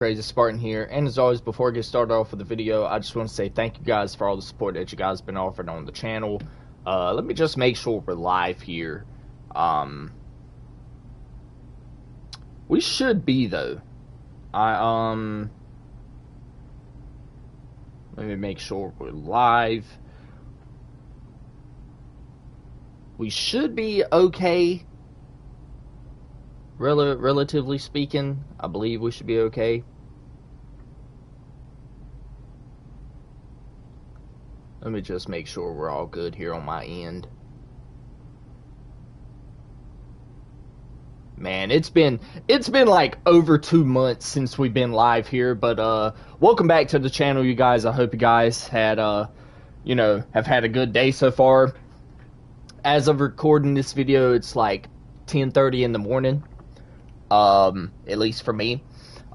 Crazy Spartan here, and as always, before I get started off with the video, I just want to say thank you guys for all the support that you guys have been offering on the channel. Let me just make sure we're live here. We should be, though. Let me make sure we're live. We should be okay. Relatively speaking, I believe we should be okay. Let me just make sure we're all good here on my end. Man, it's been like over 2 months since we've been live here, but welcome back to the channel, you guys. I hope you guys had have had a good day so far. As of recording this video, it's like 10:30 in the morning. At least for me.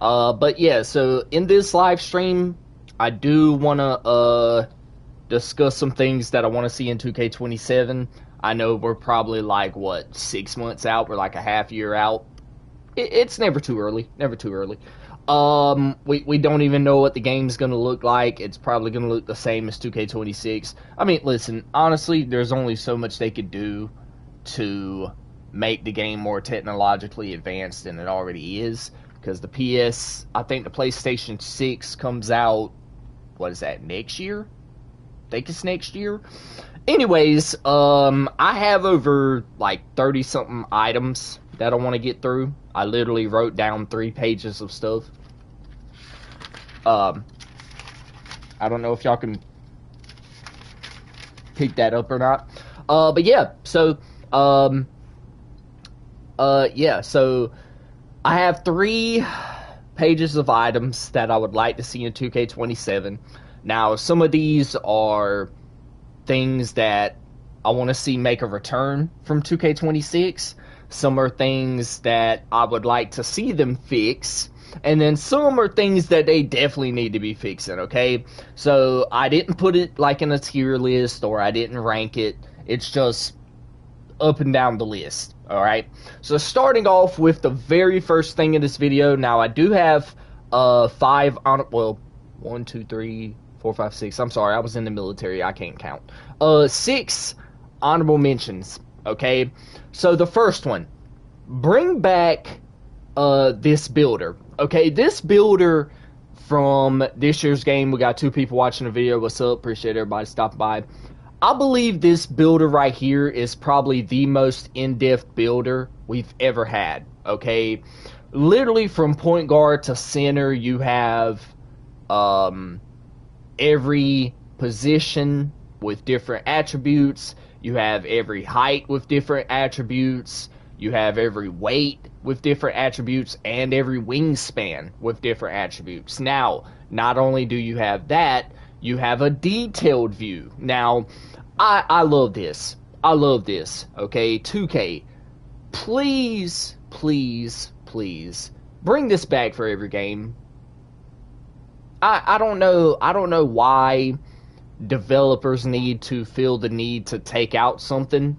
But yeah, so in this live stream, I do want to discuss some things that I want to see in 2K27. I know we're probably like, what, 6 months out? We're like a half year out. It's never too early. Never too early. We don't even know what the game's going to look like. It's probably going to look the same as 2K26. I mean, listen, honestly, there's only so much they could do to make the game more technologically advanced than it already is. Because the I think the PlayStation 6 comes out, what is that, next year? I think it's next year. Anyways, I have over like 30 something items that I want to get through. I literally wrote down 3 pages of stuff. I don't know if y'all can pick that up or not. But yeah, so so I have 3 pages of items that I would like to see in 2K27. Now, some of these are things that I want to see make a return from 2K26. Some are things that I would like to see them fix. And then some are things that they definitely need to be fixing, okay? So, I didn't put it like in a tier list or I didn't rank it. It's just up and down the list, alright? So, starting off with the very first thing in this video. Now, I do have 5 on, well, 1, 2, 3... 4, 5, 6. I'm sorry, I was in the military. I can't count. 6 honorable mentions. Okay, so the first one, bring back this builder. Okay, this builder from this year's game. We got 2 people watching the video. What's up? Appreciate everybody stopping by. I believe this builder right here is probably the most in-depth builder we've ever had. Okay, literally from point guard to center, you have every position with different attributes. You have every height with different attributes. You have every weight with different attributes and every wingspan with different attributes. Now, not only do you have that, you have a detailed view. Now, I love this. I love this. Okay, 2K, please, please, please bring this back for every game. I don't know why developers need to feel the need to take out something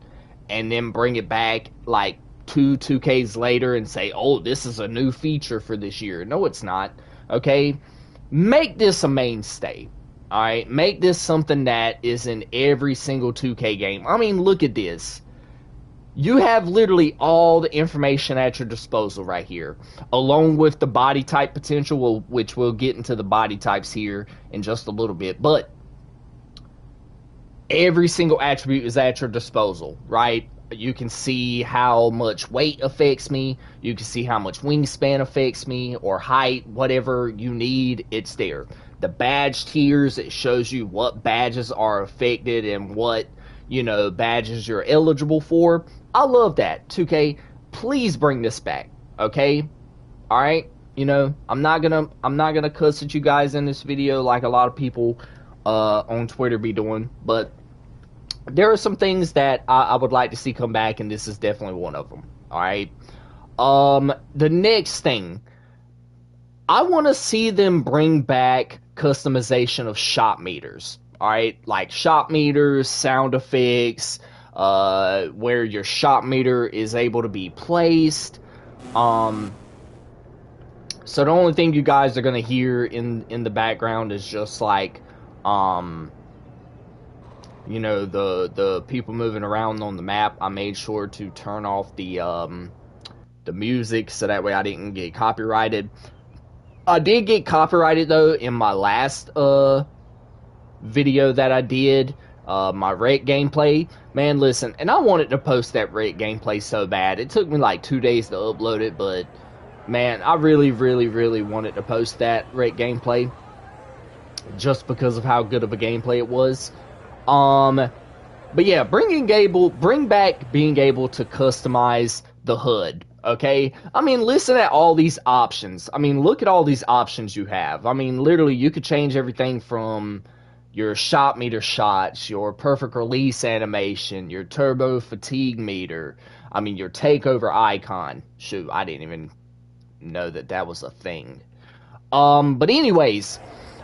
and then bring it back like 2Ks later and say, oh, this is a new feature for this year. No, it's not. Okay, make this a mainstay. Alright, make this something that is in every single 2K game. I mean, look at this. You have literally all the information at your disposal right here, along with the body type potential, which we'll get into the body types here in just a little bit. But every single attribute is at your disposal, right? You can see how much weight affects me. You can see how much wingspan affects me, or height, whatever you need, it's there. The badge tiers, it shows you what badges are affected and what, badges you're eligible for. I love that. 2K, please bring this back, okay? All right, I'm not gonna cuss at you guys in this video like a lot of people on Twitter be doing, but there are some things that I would like to see come back, and this is definitely one of them. All right. The next thing, I want to see them bring back customization of shot meters. Alright, like shot meters, sound effects, where your shot meter is able to be placed. So the only thing you guys are gonna hear in the background is just like, you know, the people moving around on the map. I made sure to turn off the music so that way I didn't get copyrighted. I did get copyrighted though in my last video that I did, my wreck gameplay. Man, listen, and I wanted to post that wreck gameplay so bad. It took me like 2 days to upload it, but man, I really wanted to post that wreck gameplay just because of how good of a gameplay it was. But yeah, bring back being able to customize the HUD. Okay, I mean, listen at all these options. I mean, look at all these options you have. I mean, literally, you could change everything from your shot meter shots, your perfect release animation, your turbo fatigue meter. I mean, your takeover icon. Shoot, I didn't even know that that was a thing. But anyways,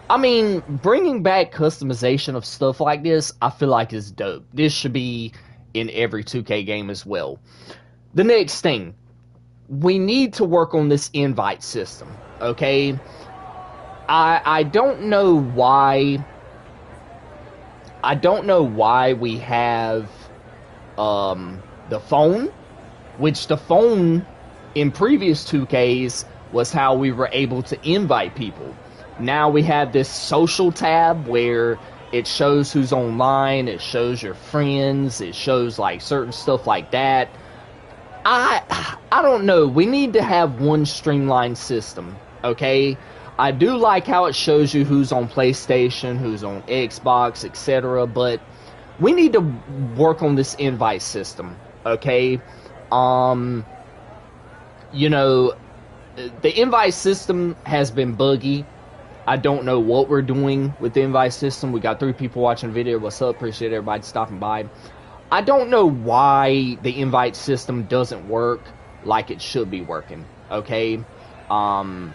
I mean, bringing back customization of stuff like this, I feel like is dope. This should be in every 2K game as well. The next thing, we need to work on this invite system, okay? I don't know why we have the phone, which the phone in previous 2Ks was how we were able to invite people. Now we have this social tab where it shows who's online, it shows your friends, it shows like certain stuff like that. I don't know. We need to have one streamlined system, okay? I do like how it shows you who's on PlayStation, who's on Xbox, etc. But we need to work on this invite system, okay? You know, the invite system has been buggy. I don't know what we're doing with the invite system. We got 3 people watching the video. What's up? Appreciate everybody stopping by. I don't know why the invite system doesn't work like it should be working, okay? I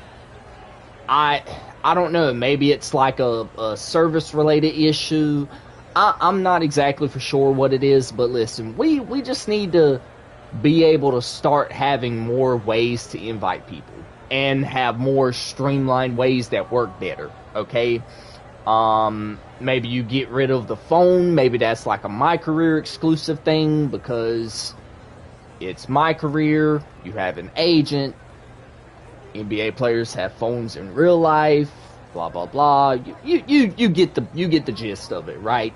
don't know. Maybe it's like a service-related issue. I'm not exactly for sure what it is, but listen, we just need to be able to start having more ways to invite people and have more streamlined ways that work better, okay? Maybe you get rid of the phone. Maybe that's like a My Career exclusive thing because it's My Career. You have an agent. NBA players have phones in real life. Blah blah blah. You get the gist of it, right?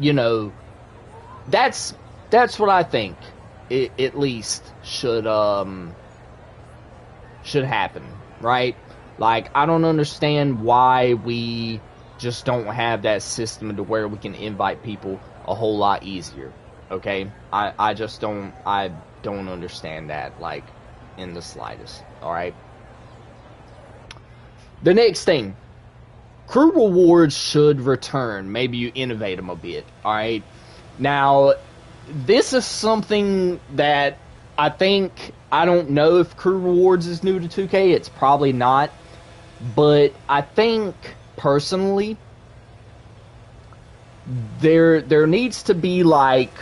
You know, that's what I think. It at least should happen, right? Like, I don't understand why we just don't have that system to where we can invite people a whole lot easier, okay? I don't understand that, like, in the slightest, alright? The next thing, crew rewards should return. Maybe you innovate them a bit, alright? Now, this is something that I don't know if crew rewards is new to 2K. It's probably not. But I think, personally, there needs to be, like,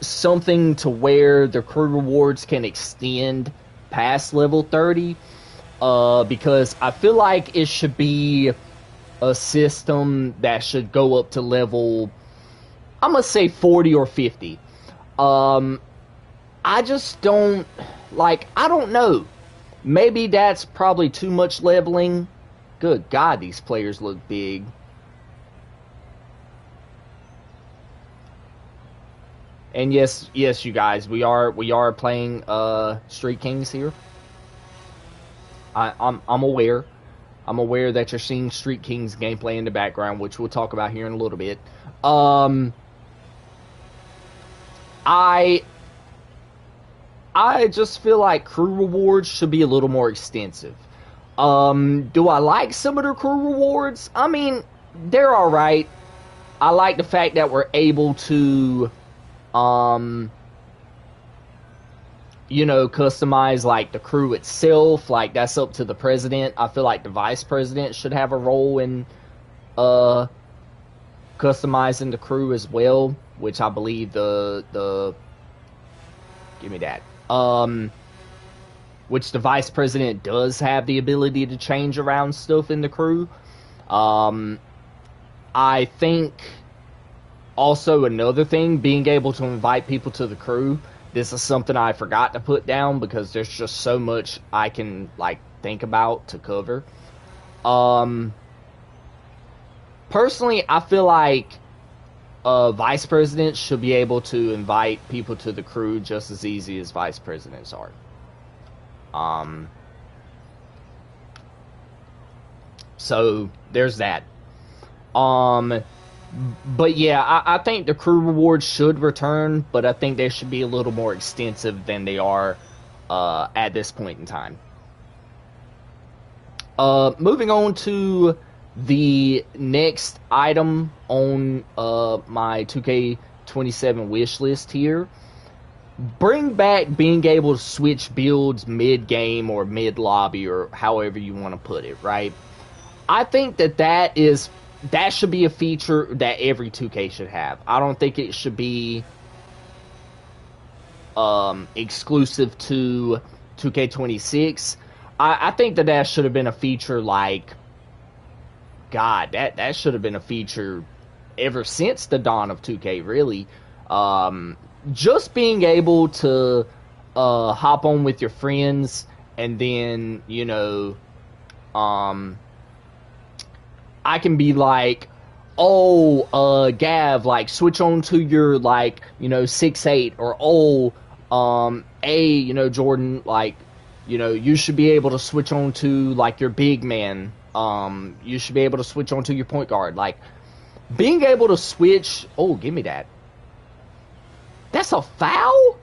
something to where the crew rewards can extend past level 30. Because I feel like it should be a system that should go up to level, I'm going to say 40 or 50. I just don't, like, I don't know. Maybe that's probably too much leveling. Good God, these players look big. And yes, you guys, we are playing Street Kings here. I'm aware. I'm aware that you're seeing Street Kings gameplay in the background, which we'll talk about here in a little bit. I just feel like crew rewards should be a little more extensive. Do I like some of the crew rewards? I mean, they're alright. I like the fact that we're able to, you know, customize, like, the crew itself. Like, that's up to the president. I feel like the vice president should have a role in, customizing the crew as well, which I believe give me that. which the vice president does have the ability to change around stuff in the crew. I think also another thing, being able to invite people to the crew. This is something I forgot to put down because there's just so much I can like think about to cover. Personally, I feel like vice presidents should be able to invite people to the crew just as easy as vice presidents are. So there's that. But yeah, I think the crew rewards should return, but I think they should be a little more extensive than they are at this point in time. Moving on to the next item on my 2K27 wish list here. Bring back being able to switch builds mid-game or mid-lobby, or however you want to put it, right? I think that should be a feature that every 2K should have. I don't think it should be exclusive to 2K26. I think that should have been a feature like, God, that should have been a feature ever since the dawn of 2K, really. Just being able to hop on with your friends and then, you know, I can be like, oh, Gav, like, switch on to your, like, you know, 6'8", or, oh, you know, Jordan, like, you know, you should be able to switch on to, like, your big man. You should be able to switch on to your point guard. Like, being able to switch... Oh, give me that. That's a foul?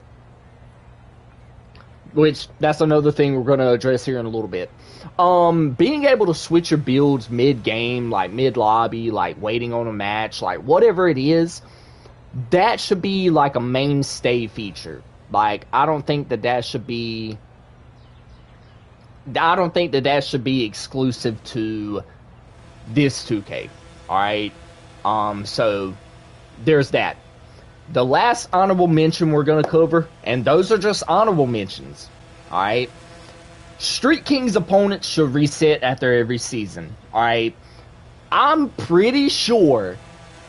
Which, that's another thing we're going to address here in a little bit. Being able to switch your builds mid-game, like mid-lobby, like waiting on a match, like whatever it is, that should be like a mainstay feature. Like, I don't think that should be... I don't think that should be exclusive to this 2K. Alright? So, there's that. The last honorable mention we're going to cover, and those are just honorable mentions, alright? Street King's opponents should reset after every season, alright? I'm pretty sure,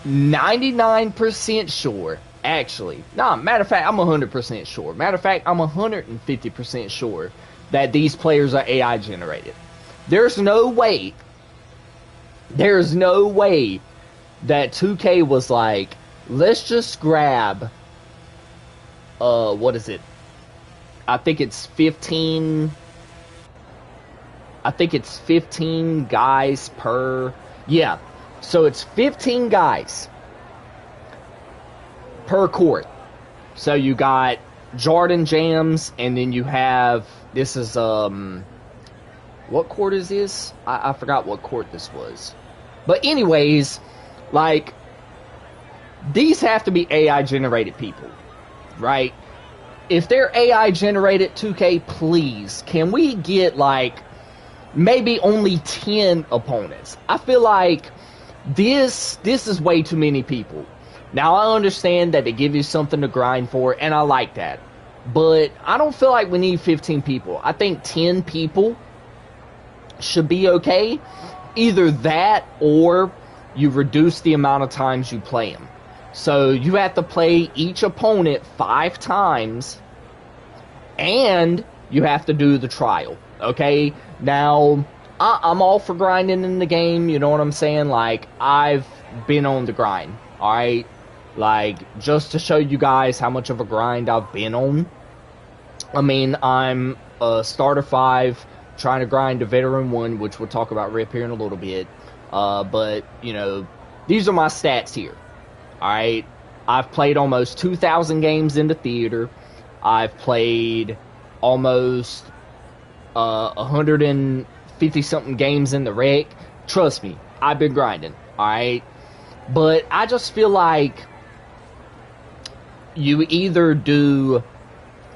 99% sure, actually. Nah, matter of fact, I'm 100% sure. Matter of fact, I'm 150% sure that these players are AI generated. There's no way that 2K was like, let's just grab, what is it? I think it's 15 guys per, yeah. So it's 15 guys per court. So you got Jordan Jams, and then you have, this is, what court is this? I forgot what court this was. But anyways, like, these have to be AI generated people, right? If they're AI generated, 2K, please, can we get like maybe only 10 opponents? I feel like this is way too many people. Now, I understand that they give you something to grind for, and I like that. But I don't feel like we need 15 people. I think 10 people should be okay. Either that, or you reduce the amount of times you play them. So you have to play each opponent 5 times, and you have to do the trial, okay? Now, I'm all for grinding in the game, you know what I'm saying? Like, I've been on the grind, alright? Like, just to show you guys how much of a grind I've been on. I mean, I'm a starter 5, trying to grind a veteran 1, which we'll talk about Rip here in a little bit. But, you know, these are my stats here. Alright, I've played almost 2,000 games in the theater. I've played almost 150-something games in the rec. Trust me, I've been grinding, alright? But I just feel like you either do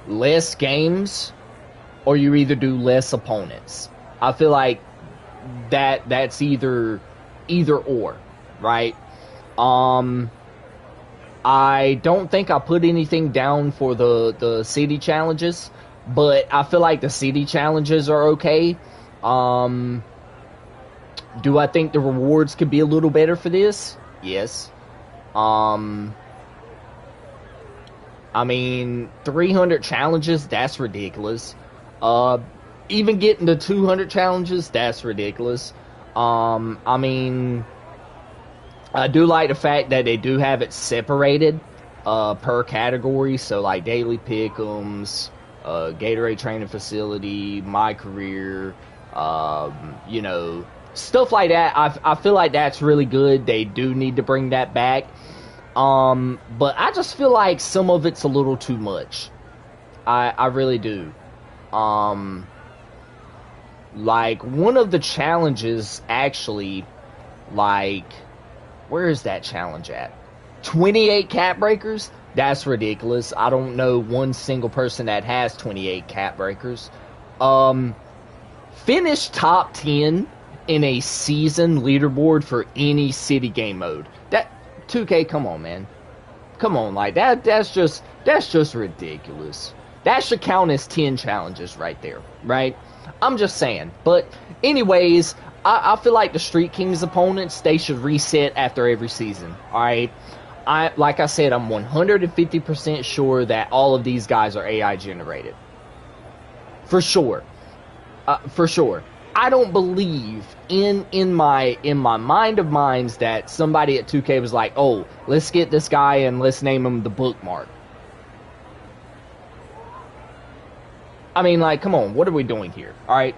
less games or you either do less opponents. I feel like that's either or, right? I don't think I put anything down for the city challenges. but I feel like the city challenges are okay. Do I think the rewards could be a little better for this? Yes. I mean, 300 challenges, that's ridiculous. Even getting to 200 challenges, that's ridiculous. I mean, I do like the fact that they do have it separated per category. So, like, daily pick'ems, Gatorade training facility, my career, you know, stuff like that. I feel like that's really good. They do need to bring that back. But I just feel like some of it's a little too much. I really do. Like, one of the challenges, actually, like, where is that challenge at? 28 cap breakers? That's ridiculous. I don't know one single person that has 28 cap breakers. Finish top 10 in a season leaderboard for any city game mode. That 2K, come on, man. Come on, like that's just ridiculous. That should count as 10 challenges right there, right? I'm just saying. But anyways, I feel like the Street Kings opponents, they should reset after every season. Alright? Like I said, I'm 150% sure that all of these guys are AI generated. For sure. For sure. I don't believe in my mind of minds that somebody at 2K was like, oh, let's get this guy and let's name him the Bookmark. I mean, like, come on, what are we doing here? Alright?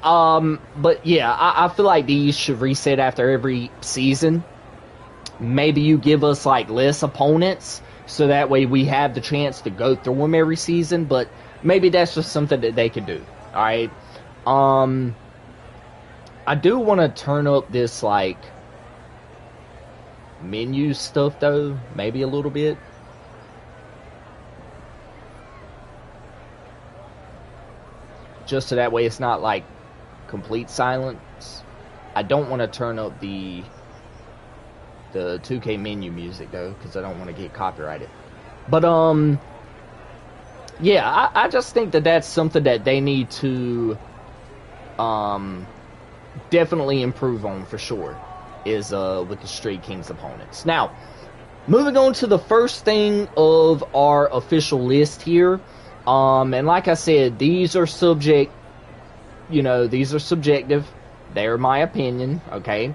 But yeah, I feel like these should reset after every season. Maybe you give us, like, less opponents, so that way we have the chance to go through them every season, but maybe that's just something that they could do. Alright? I do want to turn up this, like, menu stuff, though. Maybe a little bit. Just so that way it's not, like, complete silence. I don't want to turn up the 2K menu music, though, because I don't want to get copyrighted. But, yeah, I just think that that's something that they need to, definitely improve on, for sure, is, with the Street Kings opponents. Now, moving on to the first thing of our official list here, and like I said, these are subject, you know, these are subjective. They're my opinion, okay?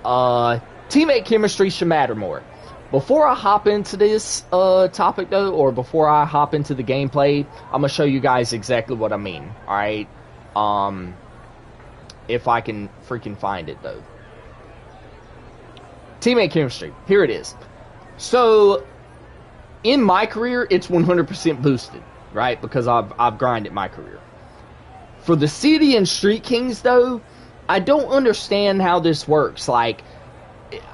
Teammate chemistry should matter more. Before I hop into this topic, though, or before I hop into the gameplay, I'm going to show you guys exactly what I mean, alright? If I can freaking find it, though. Teammate chemistry. Here it is. So, in my career, it's 100% boosted, right? Because I've grinded my career. For the City and Street Kings, though, I don't understand how this works. Like,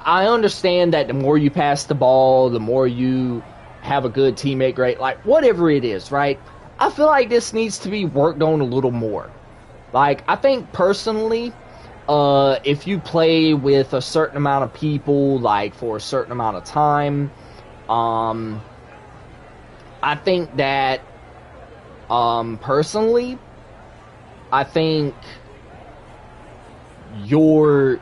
I understand that the more you pass the ball, the more you have a good teammate grade, like, whatever it is, right? I feel like this needs to be worked on a little more. Like, I think, personally, if you play with a certain amount of people, like, for a certain amount of time, I think that, personally, I think your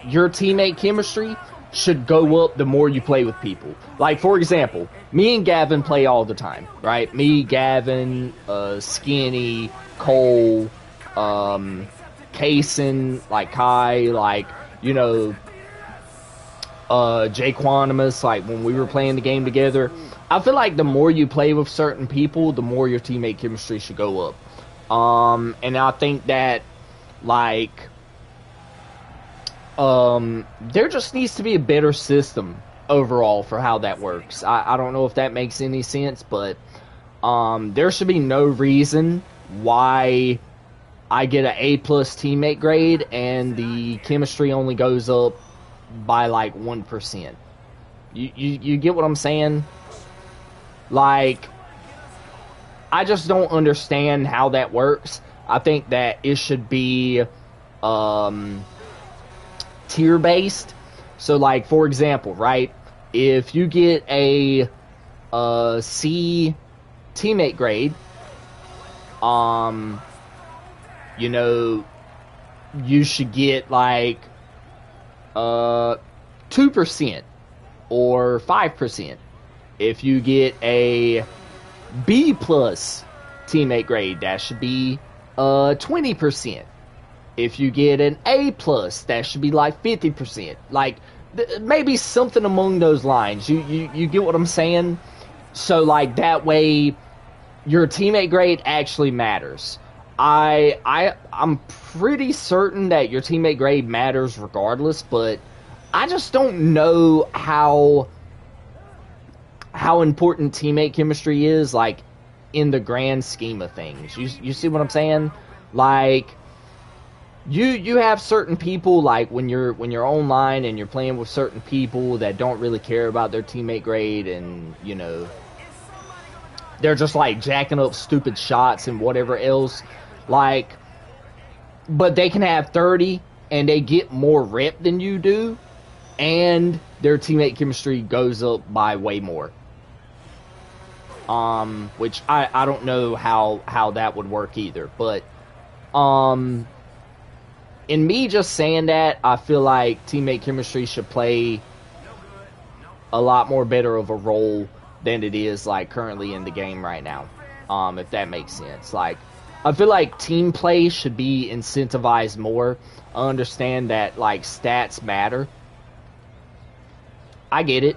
teammate chemistry should go up the more you play with people. Like, for example, me and Gavin play all the time, right? Me, Gavin, Skinny, Cole, Kaysen, like Kai, like, you know, Jaquanimus, like, when we were playing the game together. I feel like the more you play with certain people, the more your teammate chemistry should go up. And I think that, like, there just needs to be a better system overall for how that works. I don't know if that makes any sense, but there should be no reason why I get an A+ teammate grade and the chemistry only goes up by like 1%. You get what I'm saying? Like, I just don't understand how that works. I think that it should be tier based. So, like, for example, right, if you get a C teammate grade, You know, you should get like 2% or 5%. If you get a B plus teammate grade, that should be 20%. If you get an A plus, that should be like 50%. Like maybe something among those lines. You get what I'm saying? So like that way your teammate grade actually matters. I'm pretty certain that your teammate grade matters regardless, but I just don't know how important teammate chemistry is, like, in the grand scheme of things. You see what I'm saying? Like, you have certain people, like, when you're online and you're playing with certain people that don't really care about their teammate grade, and, you know, they're just, like, jacking up stupid shots and whatever else. Like, but they can have 30 and they get more rep than you do, and their teammate chemistry goes up by way more. Which I don't know how that would work either. But, in me just saying that, I feel like teammate chemistry should play a lot more better of a role than it is, like, currently in the game right now. If that makes sense. Like, I feel like team play should be incentivized more. I understand that, like, stats matter. I get it.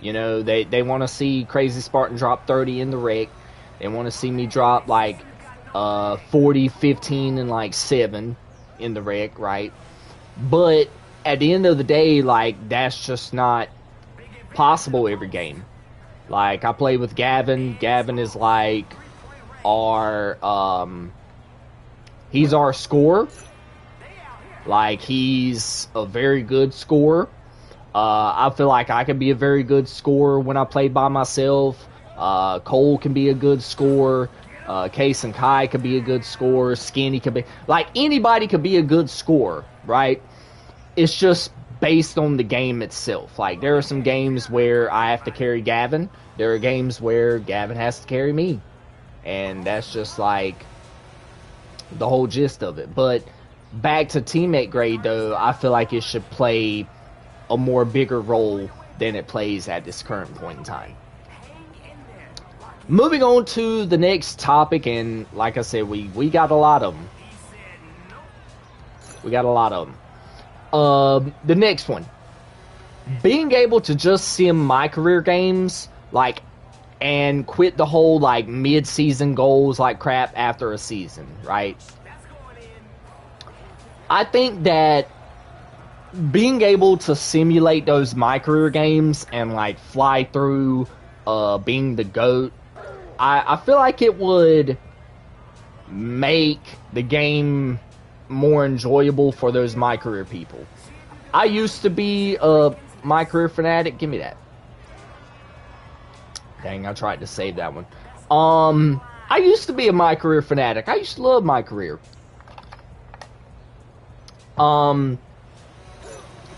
You know, they want to see Crazy Spartan drop 30 in the rec. They want to see me drop, like, 40, 15, and, like, 7 in the rec, right? But at the end of the day, like, that's just not possible every game. Like, I play with Gavin. Gavin is, like, he's our scorer. Like, he's a very good scorer. I feel like I can be a very good scorer when I play by myself. Cole can be a good scorer. Case and Kai could be a good scorer. Skinny could be... Like, anybody could be a good scorer, right? It's just based on the game itself. Like, there are some games where I have to carry Gavin. There are games where Gavin has to carry me. And that's just, like, the whole gist of it. But back to teammate grade, though, I feel like it should play a more bigger role than it plays at this current point in time. Moving on to the next topic, and like I said, we got a lot of them. We got a lot of them. The next one. Being able to just sim my career games, like, and quit the whole, like, mid-season goals like crap after a season, right? I think that being able to simulate those my career games and, like, fly through being the GOAT, I feel like it would make the game more enjoyable for those my career people. I used to be a my career fanatic. Give me that. Dang, I tried to save that one. I used to be a my career fanatic. I used to love my career.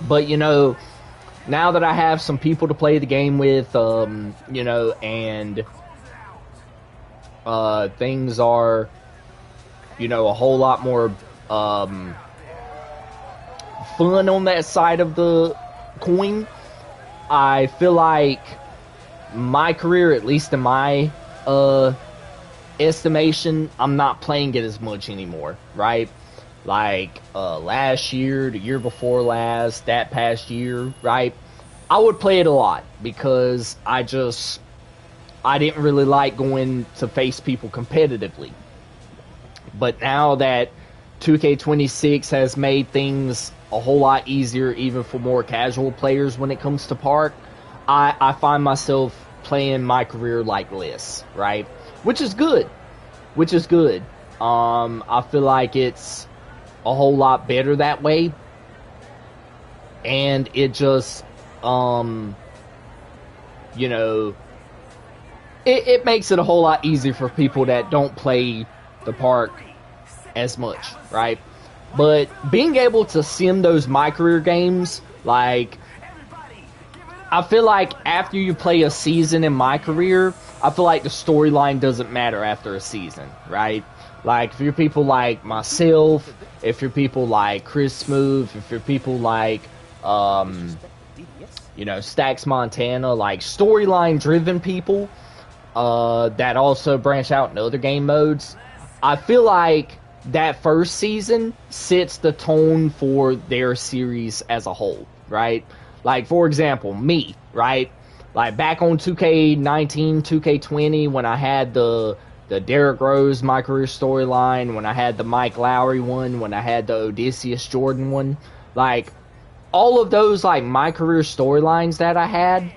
But, you know, now that I have some people to play the game with, you know, and things are, you know, a whole lot more fun on that side of the coin, I feel like my career, at least in my estimation, I'm not playing it as much anymore, right? Like, last year, the year before last, that past year, right? I would play it a lot because I didn't really like going to face people competitively. But now that 2K26 has made things a whole lot easier, even for more casual players when it comes to Park, I find myself playing my career like less, right? Which is good. Which is good. I feel like it's a whole lot better that way, and it just you know, it makes it a whole lot easier for people that don't play the Park as much, right? But being able to sim those my career games, like, I feel like after you play a season in my career, I feel like the storyline doesn't matter after a season, right? Like, if you're people like myself, if you're people like Chris Smooth, if you're people like, you know, Stax Montana, like storyline-driven people that also branch out in other game modes, I feel like that first season sets the tone for their series as a whole, right? Like, for example, me, right? Like, back on 2K19, 2K20, when I had the Derrick Rose My Career storyline, when I had the Mike Lowry one, when I had the Odysseus Jordan one, like, all of those, like, My Career storylines that I had,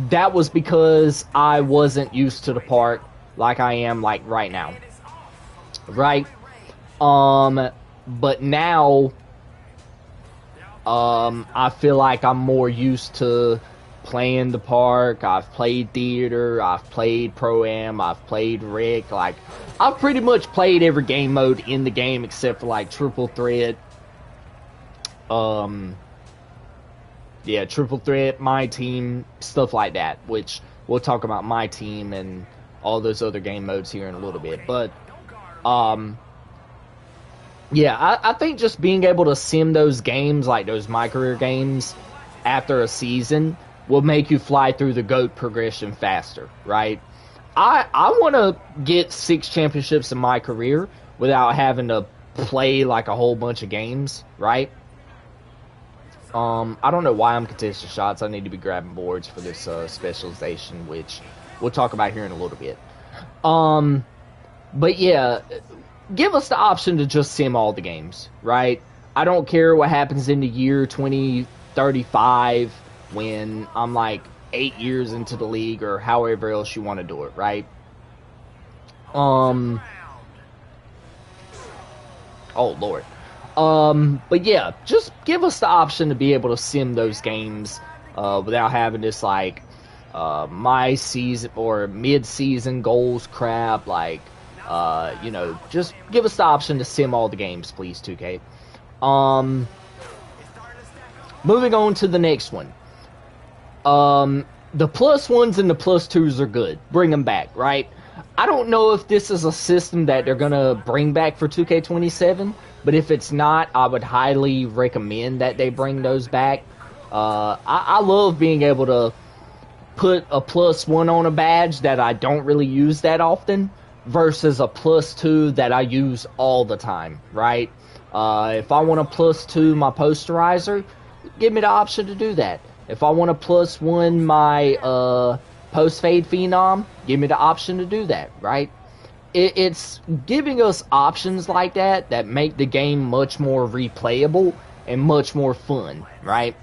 that was because I wasn't used to the park like I am, like, right now. Right? But now, I feel like I'm more used to playing the park. I've played theater, I've played Pro-Am, I've played Rec. Like, I've pretty much played every game mode in the game except for, like, Triple Threat. Yeah, Triple Threat, My Team, stuff like that, which we'll talk about My Team and all those other game modes here in a little bit. But, yeah, I think just being able to sim those games, like those My Career games, after a season will make you fly through the GOAT progression faster, right? I want to get 6 championships in my career without having to play, like, a whole bunch of games, right? I don't know why I'm contesting shots. I need to be grabbing boards for this specialization, which we'll talk about here in a little bit. But yeah, give us the option to just sim all the games, right? I don't care what happens in the year 2035 when I'm like 8 years into the league or however else you want to do it, right? Oh Lord. But yeah, just give us the option to be able to sim those games without having this, like, my season or mid-season goals crap. Like, you know, just give us the option to sim all the games, please, 2K. Moving on to the next one. The +1s and the +2s are good. Bring them back, right? I don't know if this is a system that they're gonna bring back for 2K27, but if it's not, I would highly recommend that they bring those back. I love being able to put a +1 on a badge that I don't really use that often versus a +2 that I use all the time, right? If I want to +2 my posterizer, give me the option to do that. If I want to +1 my post-fade phenom, give me the option to do that, right? It's giving us options like that that make the game much more replayable and much more fun, right?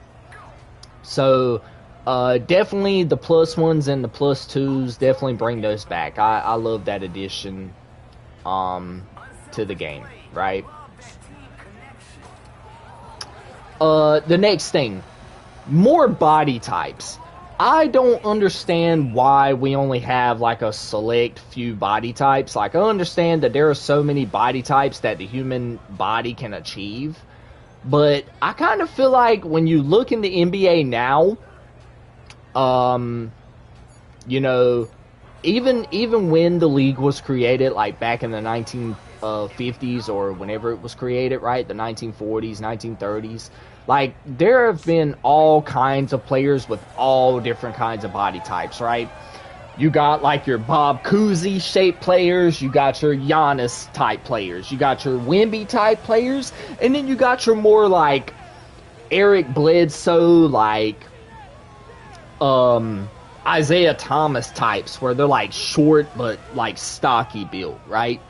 So, definitely the +1s and the +2s, definitely bring those back. I love that addition to the game, right? The next thing, more body types. I don't understand why we only have, like, a select few body types. Like, I understand that there are so many body types that the human body can achieve. But I kind of feel like when you look in the NBA now, you know, even when the league was created, like back in the 1950s or whenever it was created, right? The 1940s, 1930s. Like, there have been all kinds of players with all different kinds of body types, right? You got, like, your Bob Cousy shaped players, you got your Giannis type players, you got your Wemby type players, and then you got your more, like, Eric Bledsoe, like, Isaiah Thomas types, where they're, like, short but, like, stocky built, right?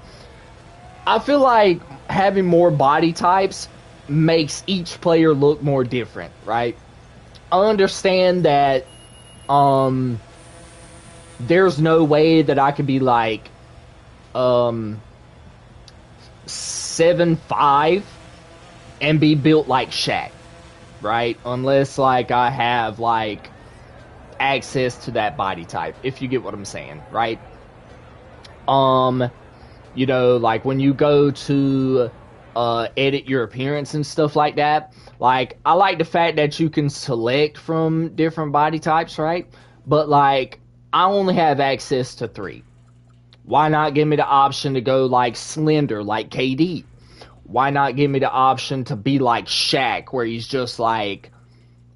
I feel like having more body types makes each player look more different, right? I understand that there's no way that I could be like 7'5" and be built like Shaq, right? Unless, like, I have, like, access to that body type, if you get what I'm saying, right? You know, like, when you go to edit your appearance and stuff like that, like, I like the fact that you can select from different body types, right? But, like, I only have access to 3. Why not give me the option to go like slender, like KD? Why not give me the option to be like Shaq, where he's just like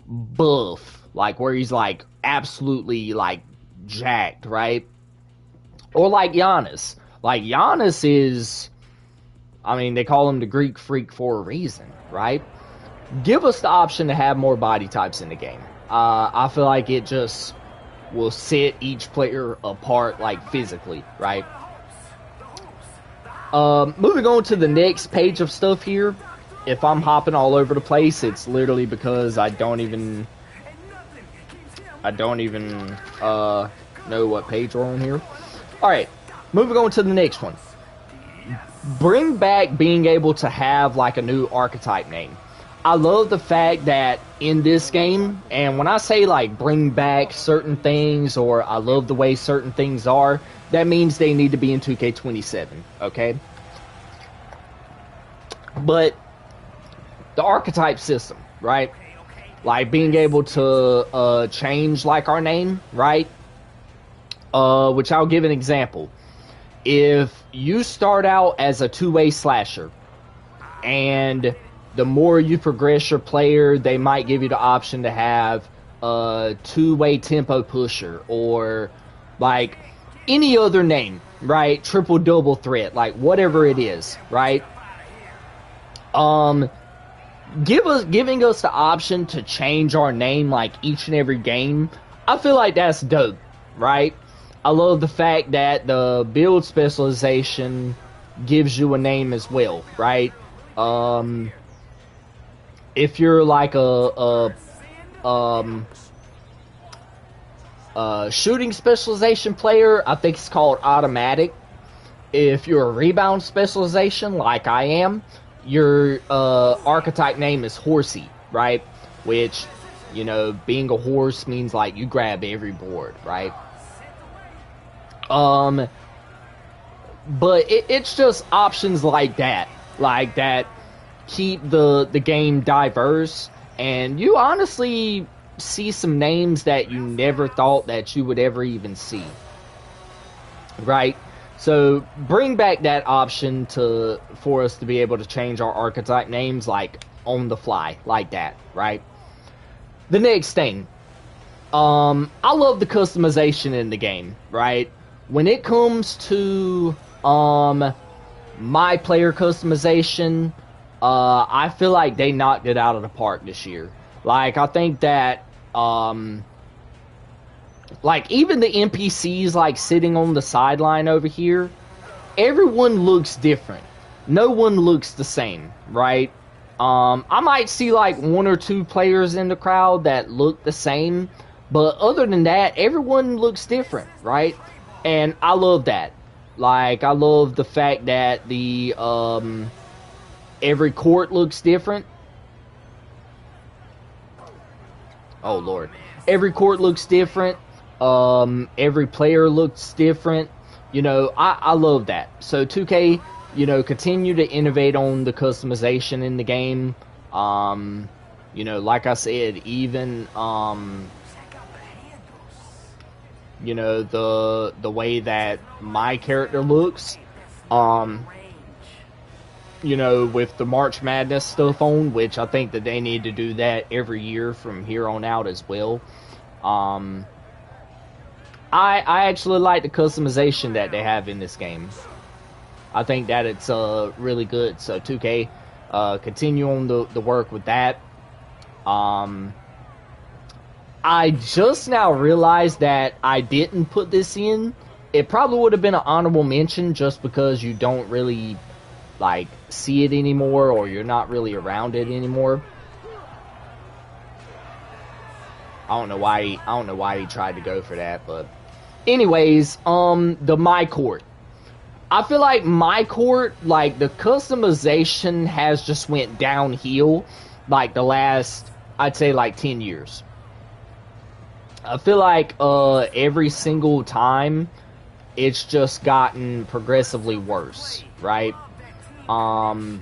buff, like where he's like absolutely like jacked, right? Or like Giannis. Like Giannis is, I mean, they call him the Greek freak for a reason, right? Give us the option to have more body types in the game. I feel like it just will set each player apart, like physically, right? Moving on to the next page of stuff here. If I'm hopping all over the place, it's literally because I don't even know what page we're on here. Alright, moving on to the next one. Bring back being able to have like a new archetype name. I love the fact that in this game, and when I say like bring back certain things, or I love the way certain things are, that means they need to be in 2K27, okay? But the archetype system, right? Like being able to change like our name, right? Which I'll give an example. If you start out as a two-way slasher, and the more you progress your player, they might give you the option to have a two-way tempo pusher, or like any other name, right? Triple double threat, like whatever it is, right? Giving us the option to change our name like each and every game, I feel like that's dope, right? I love the fact that the build specialization gives you a name as well, right? If you're like a shooting specialization player, I think it's called automatic. If you're a rebound specialization, like I am, your archetype name is horsey, right? Which, you know, being a horse means like you grab every board, right? But it's just options like that keep the game diverse, and you honestly see some names that you never thought that you would ever even see, right? So bring back that option for us to be able to change our archetype names like on the fly, like that, right? The next thing, I love the customization in the game, right? When it comes to my player customization, I feel like they knocked it out of the park this year. Like, I think that like even the NPCs like sitting on the sideline over here, everyone looks different. No one looks the same, right? I might see like 1 or 2 players in the crowd that look the same, but other than that, everyone looks different, right? And I love that. Like, I love the fact that the every court looks different. Oh Lord. Every court looks different. Every player looks different. You know, I love that. So 2K, you know, continue to innovate on the customization in the game. You know, like I said, even you know, the way that my character looks, you know, with the March Madness stuff on, which I think that they need to do that every year from here on out as well. I actually like the customization that they have in this game. I think that it's really good. So 2K, continue on the work with that. I just now realized that I didn't put this in. It probably would have been an honorable mention just because you don't really like see it anymore, or you're not really around it anymore. I don't know why he tried to go for that, but anyways, the My Court. I feel like My Court, like the customization has just went downhill like the last, I'd say like 10 years. I feel like every single time it's just gotten progressively worse, right? I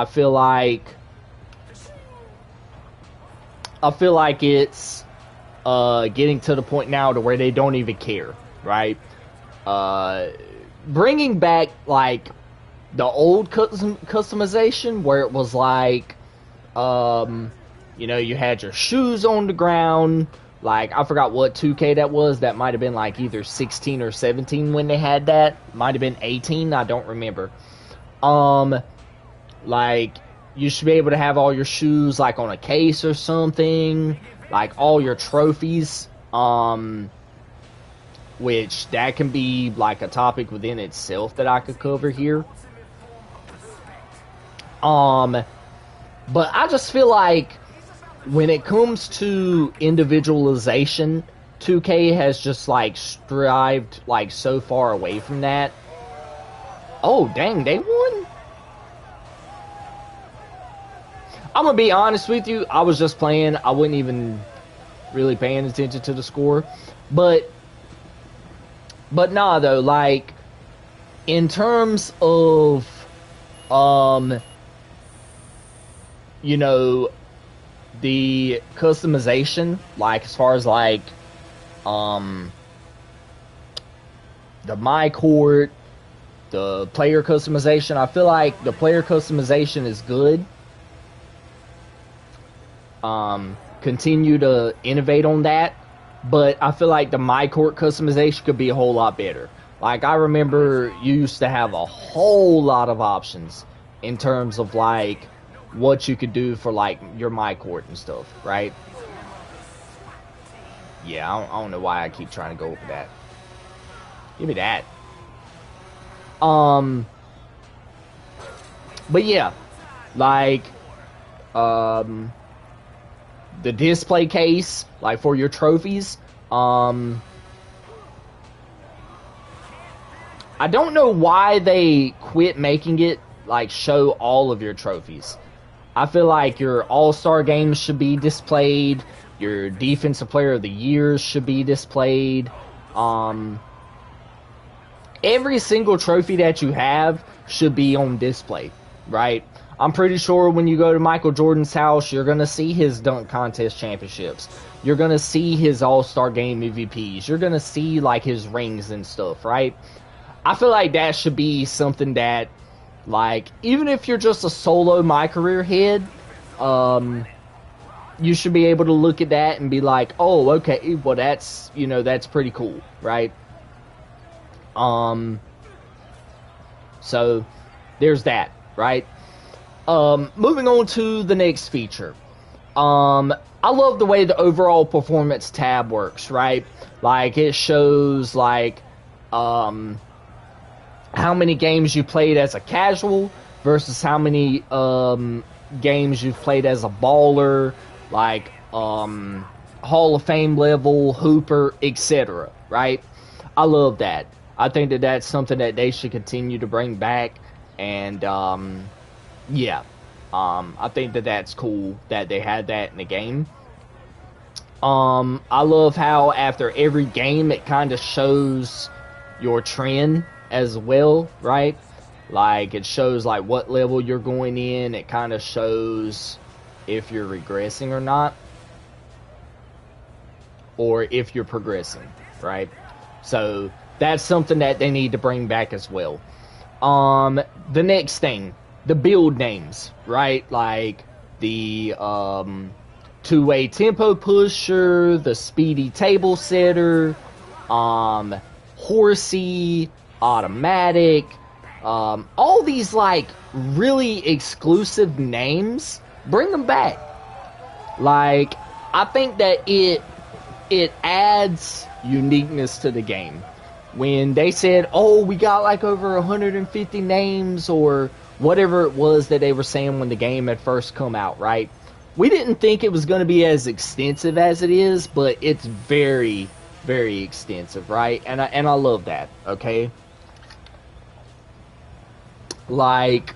feel like it's getting to the point now to where they don't even care, right? Bringing back like the old customization where it was like, you know, you had your shoes on the ground. Like, I forgot what 2K that was. That might have been like either 16 or 17 when they had that. Might have been 18. I don't remember. Like, you should be able to have all your shoes like on a case or something. Like all your trophies. Which that can be like a topic within itself that I could cover here. But I just feel like when it comes to individualization, 2K has just like strived like so far away from that. Oh, dang, they won? I'm gonna be honest with you, I was just playing. I wasn't even really paying attention to the score. But nah, though, like, in terms of, you know, the customization, like, as far as, like, the My Court, the player customization, I feel like the player customization is good. Continue to innovate on that, but I feel like the My Court customization could be a whole lot better. Like, I remember you used to have a whole lot of options in terms of, like, what you could do for, like, your My Court and stuff, right? Yeah, I don't know why I keep trying to go over that. Give me that. But yeah, like, the display case, like, for your trophies, I don't know why they quit making it, like, show all of your trophies. I feel like your All-Star games should be displayed, your Defensive Player of the Years should be displayed, every single trophy that you have should be on display, right? I'm pretty sure when you go to Michael Jordan's house, you're going to see his dunk contest championships. You're going to see his All-Star game MVPs. You're going to see, like, his rings and stuff, right? I feel like that should be something that, like, even if you're just a solo My Career head, you should be able to look at that and be like, oh, okay, well, that's, you know, that's pretty cool, right? So, there's that, right? Moving on to the next feature. I love the way the overall performance tab works, right? Like, it shows, like, how many games you played as a casual versus how many, games you've played as a baller, like, Hall of Fame level, hooper, etc., right? I love that. I think that that's something that they should continue to bring back, and, yeah, I think that that's cool that they had that in the game. I love how after every game it kind of shows your trend as well, right? Like, it shows, like, what level you're going in. It kind of shows if you're regressing or not, or if you're progressing, right? So that's something that they need to bring back as well. The next thing, the build names, right? Like the two-way tempo pusher, the speedy table setter, horsey, automatic, all these, like, really exclusive names, bring them back. Like, I think that it adds uniqueness to the game. When they said, oh, we got like over 150 names, or whatever it was that they were saying when the game had first come out, right? We didn't think it was going to be as extensive as it is, but it's very, very extensive, right? And I love that, okay? Like,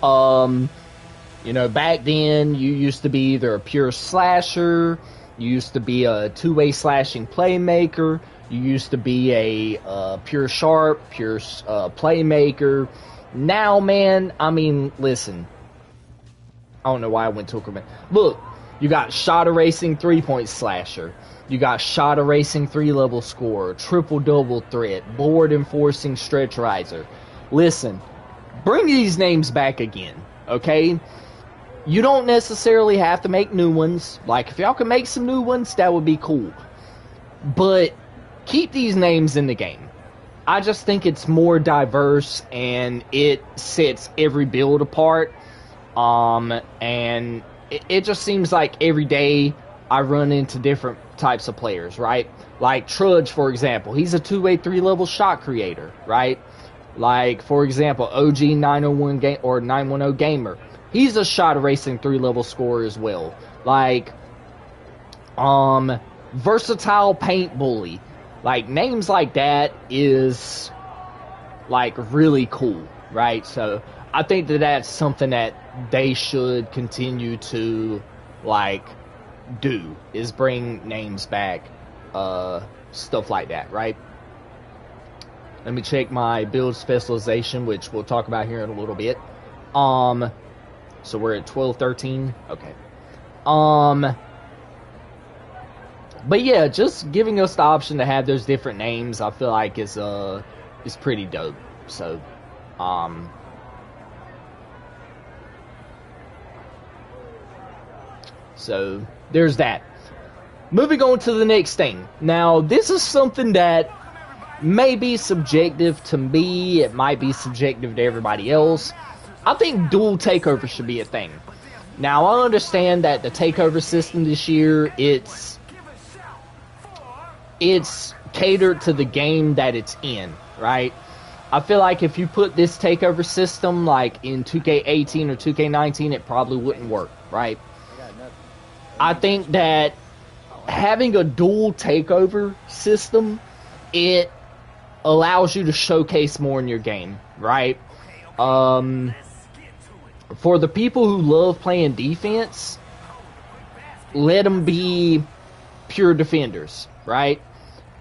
you know, back then, you used to be either a pure slasher, you used to be a two-way slashing playmaker, you used to be a pure sharp, pure playmaker. Now, man, I mean, listen. I don't know why I went to a comment. Look, You got shot erasing 3-point slasher. You got shot erasing 3-level scorer, triple double threat, board enforcing stretch riser. Listen, bring these names back again, okay? You don't necessarily have to make new ones. Like, if y'all can make some new ones, that would be cool. But keep these names in the game. I just think it's more diverse and it sets every build apart. And it just seems like every day I run into different types of players, right? Like Trudge, for example. He's a 2-way 3-level shot creator, right? Like, for example, OG 901 game or 910 Gamer. He's a shot erasing 3-level scorer as well. Like, Versatile Paint Bully. Like, names like that is, like, really cool, right? So, I think that that's something that they should continue to, like, do, is bring names back, stuff like that, right? Let me check my build specialization, which we'll talk about here in a little bit. So we're at 12-13, okay. But yeah, just giving us the option to have those different names, I feel like is pretty dope. So, so there's that. Moving on to the next thing. Now, this is something that may be subjective to me. It might be subjective to everybody else. I think dual takeover should be a thing. Now, I understand that the takeover system this year, it's catered to the game that it's in, right? I feel like if you put this takeover system like in 2K18 or 2K19, it probably wouldn't work, right? I think that having a dual takeover system, it allows you to showcase more in your game, right? For the people who love playing defense, let them be pure defenders, right?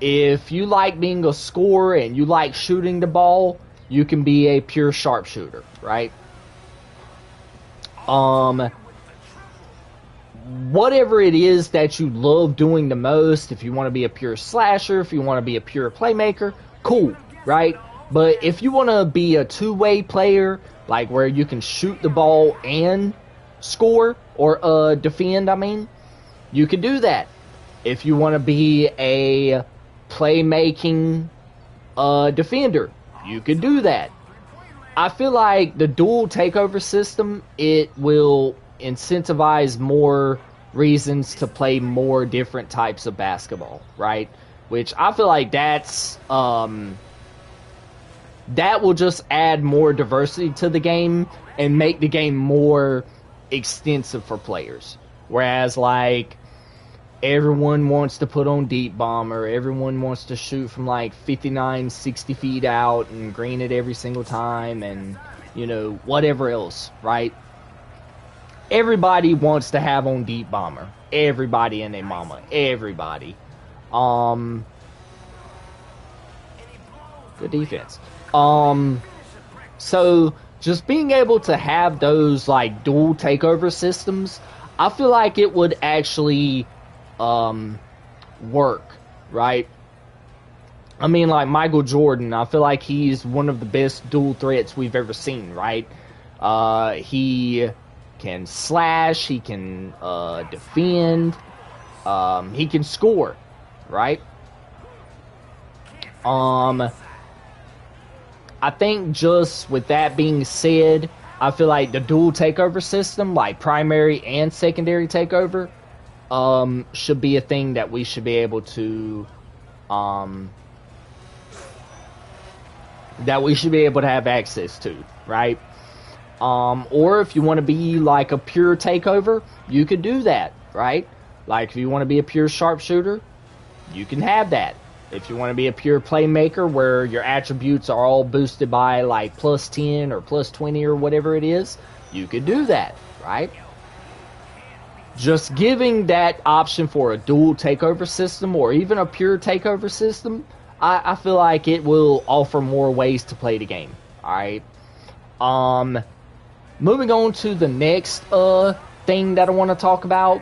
If you like being a scorer and you like shooting the ball, you can be a pure sharpshooter, right? Whatever it is that you love doing the most, if you want to be a pure slasher, if you want to be a pure playmaker, cool, right? But if you want to be a two-way player, like where you can shoot the ball and score, or defend, I mean, you can do that. If you want to be a playmaking defender, you can do that. I feel like the dual takeover system, it will incentivize more reasons to play more different types of basketball, right? Which I feel like that's that will just add more diversity to the game and make the game more extensive for players. Whereas, like, everyone wants to put on deep bomber, everyone wants to shoot from like 59, 60 feet out and green it every single time, and, you know, whatever else, right? Everybody wants to have on deep bomber. Everybody and their mama. Everybody. Good defense. So just being able to have those like dual takeover systems, I feel like it would actually work, right? I mean, like Michael Jordan, I feel like he's one of the best dual threats we've ever seen, right? He can slash, he can defend, he can score, right? I think just with that being said, I feel like the dual takeover system, like primary and secondary takeover, should be a thing that we should be able to have access to, right? Or if you want to be like a pure takeover, you could do that, right? Like if you want to be a pure sharpshooter, you can have that. If you want to be a pure playmaker where your attributes are all boosted by like plus 10 or plus 20 or whatever it is, you could do that, right? Just giving that option for a dual takeover system or even a pure takeover system, I feel like it will offer more ways to play the game, alright? Moving on to the next thing that I want to talk about.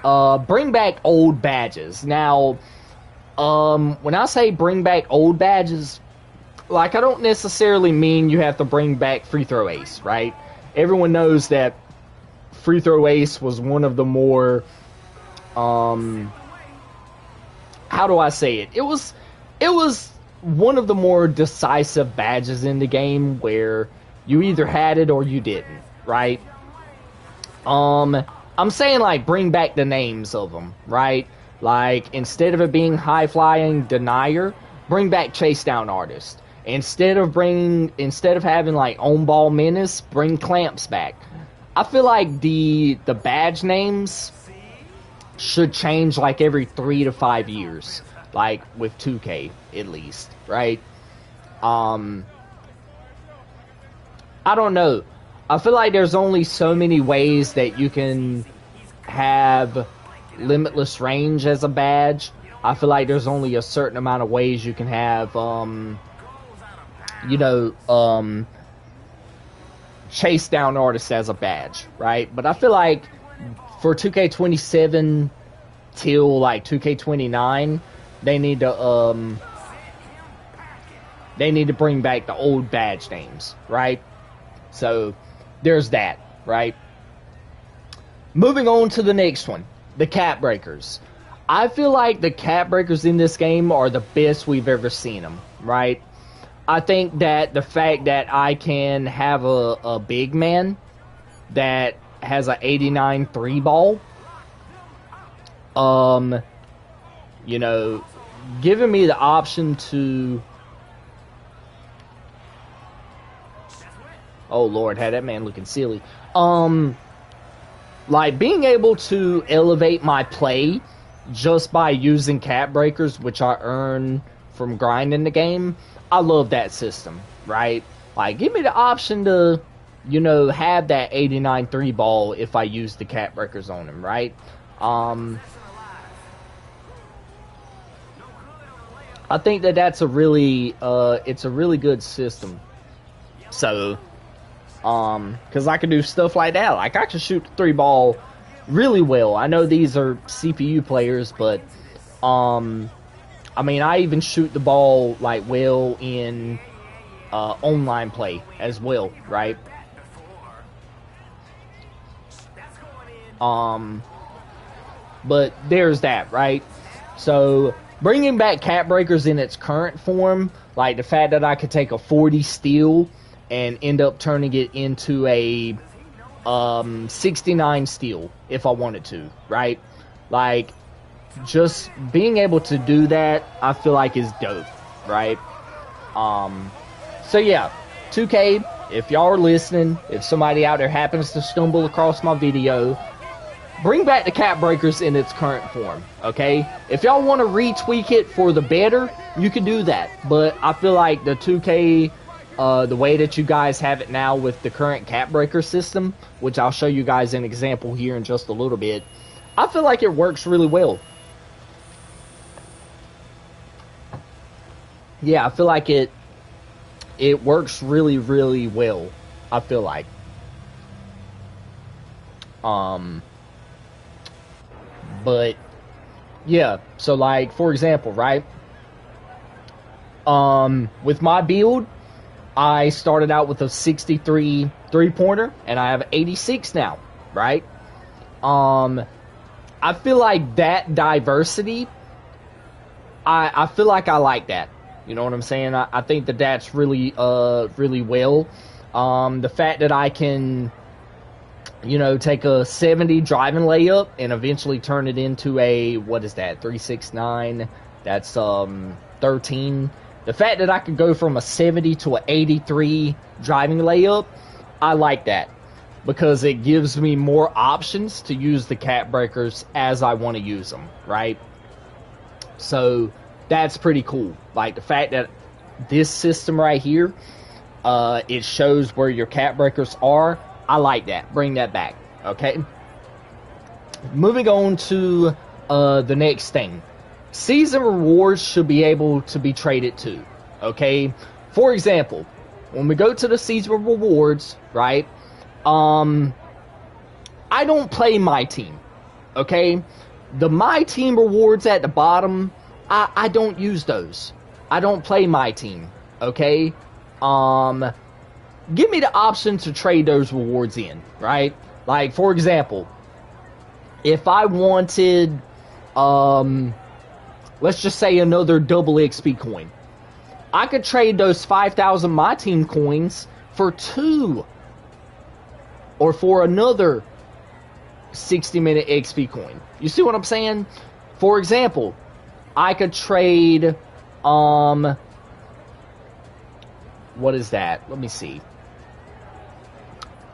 bring back old badges. Now, when I say bring back old badges, like, I don't necessarily mean you have to bring back free throw ace, right? Everyone knows that free throw ace was one of the more, how do I say it? It was one of the more decisive badges in the game where you either had it or you didn't, right? I'm saying, like, bring back the names of them, right? Like, instead of it being high flying denier, bring back chase down artist. Instead of having like on ball menace, bring clamps back. I feel like the badge names should change like every 3 to 5 years, like with 2K at least, right? I don't know. I feel like there's only so many ways that you can have limitless range as a badge. I feel like there's only a certain amount of ways you can have, chase down artists as a badge, right? But I feel like for 2K27 till like 2K29, they need to bring back the old badge names, right? So there's that, right? Moving on to the next one, the cap breakers. I feel like the cap breakers in this game are the best we've ever seen them, right? I think that the fact that I can have a big man that has an 89 3 ball, giving me the option to, oh Lord, had that man looking silly. Like being able to elevate my play just by using cap breakers, which I earn from grinding the game. I love that system, right? Like, give me the option to, have that 89 3 ball if I use the cap breakers on him, right? I think that that's a really, it's a really good system. So, because I can do stuff like that. Like, I can shoot the 3 ball really well. I know these are CPU players, but, I mean, I even shoot the ball, like, well in online play as well, right? But there's that, right? So, bringing back cap breakers in its current form, like the fact that I could take a 40 steal and end up turning it into a 69 steal if I wanted to, right? Like, just being able to do that, I feel like is dope, right? So yeah, 2K, if y'all are listening, if somebody out there happens to stumble across my video, bring back the cap breakers in its current form, okay? If y'all want to retweak it for the better, you can do that. But I feel like the 2K, the way that you guys have it now with the current cap breaker system, which I'll show you guys an example here in just a little bit, I feel like it works really well. Yeah, I feel like it works really, really well, I feel like. But, yeah, so, like, for example, right? With my build, I started out with a 63 three-pointer, and I have 86 now, right? I feel like that diversity, I feel like I like that. You know what I'm saying? I think that that's really, really well. The fact that I can, take a 70 driving layup and eventually turn it into a, what is that, 369? That's 13. The fact that I could go from a 70 to an 83 driving layup, I like that. Because it gives me more options to use the cap breakers as I want to use them, right? So that's pretty cool. Like the fact that this system right here, it shows where your cap breakers are. I like that. Bring that back. Okay. Moving on to the next thing. Season rewards should be able to be traded too. Okay. For example, when we go to the season rewards, right? I don't play my team. okay? The My Team rewards at the bottom, I don't use those. I don't play My Team, okay? Give me the option to trade those rewards in, right? Like, for example, if I wanted, let's just say another double XP coin, I could trade those 5,000 My Team coins for 2, or for another 60-minute XP coin. You see what I'm saying? For example, I could trade, what is that? Let me see.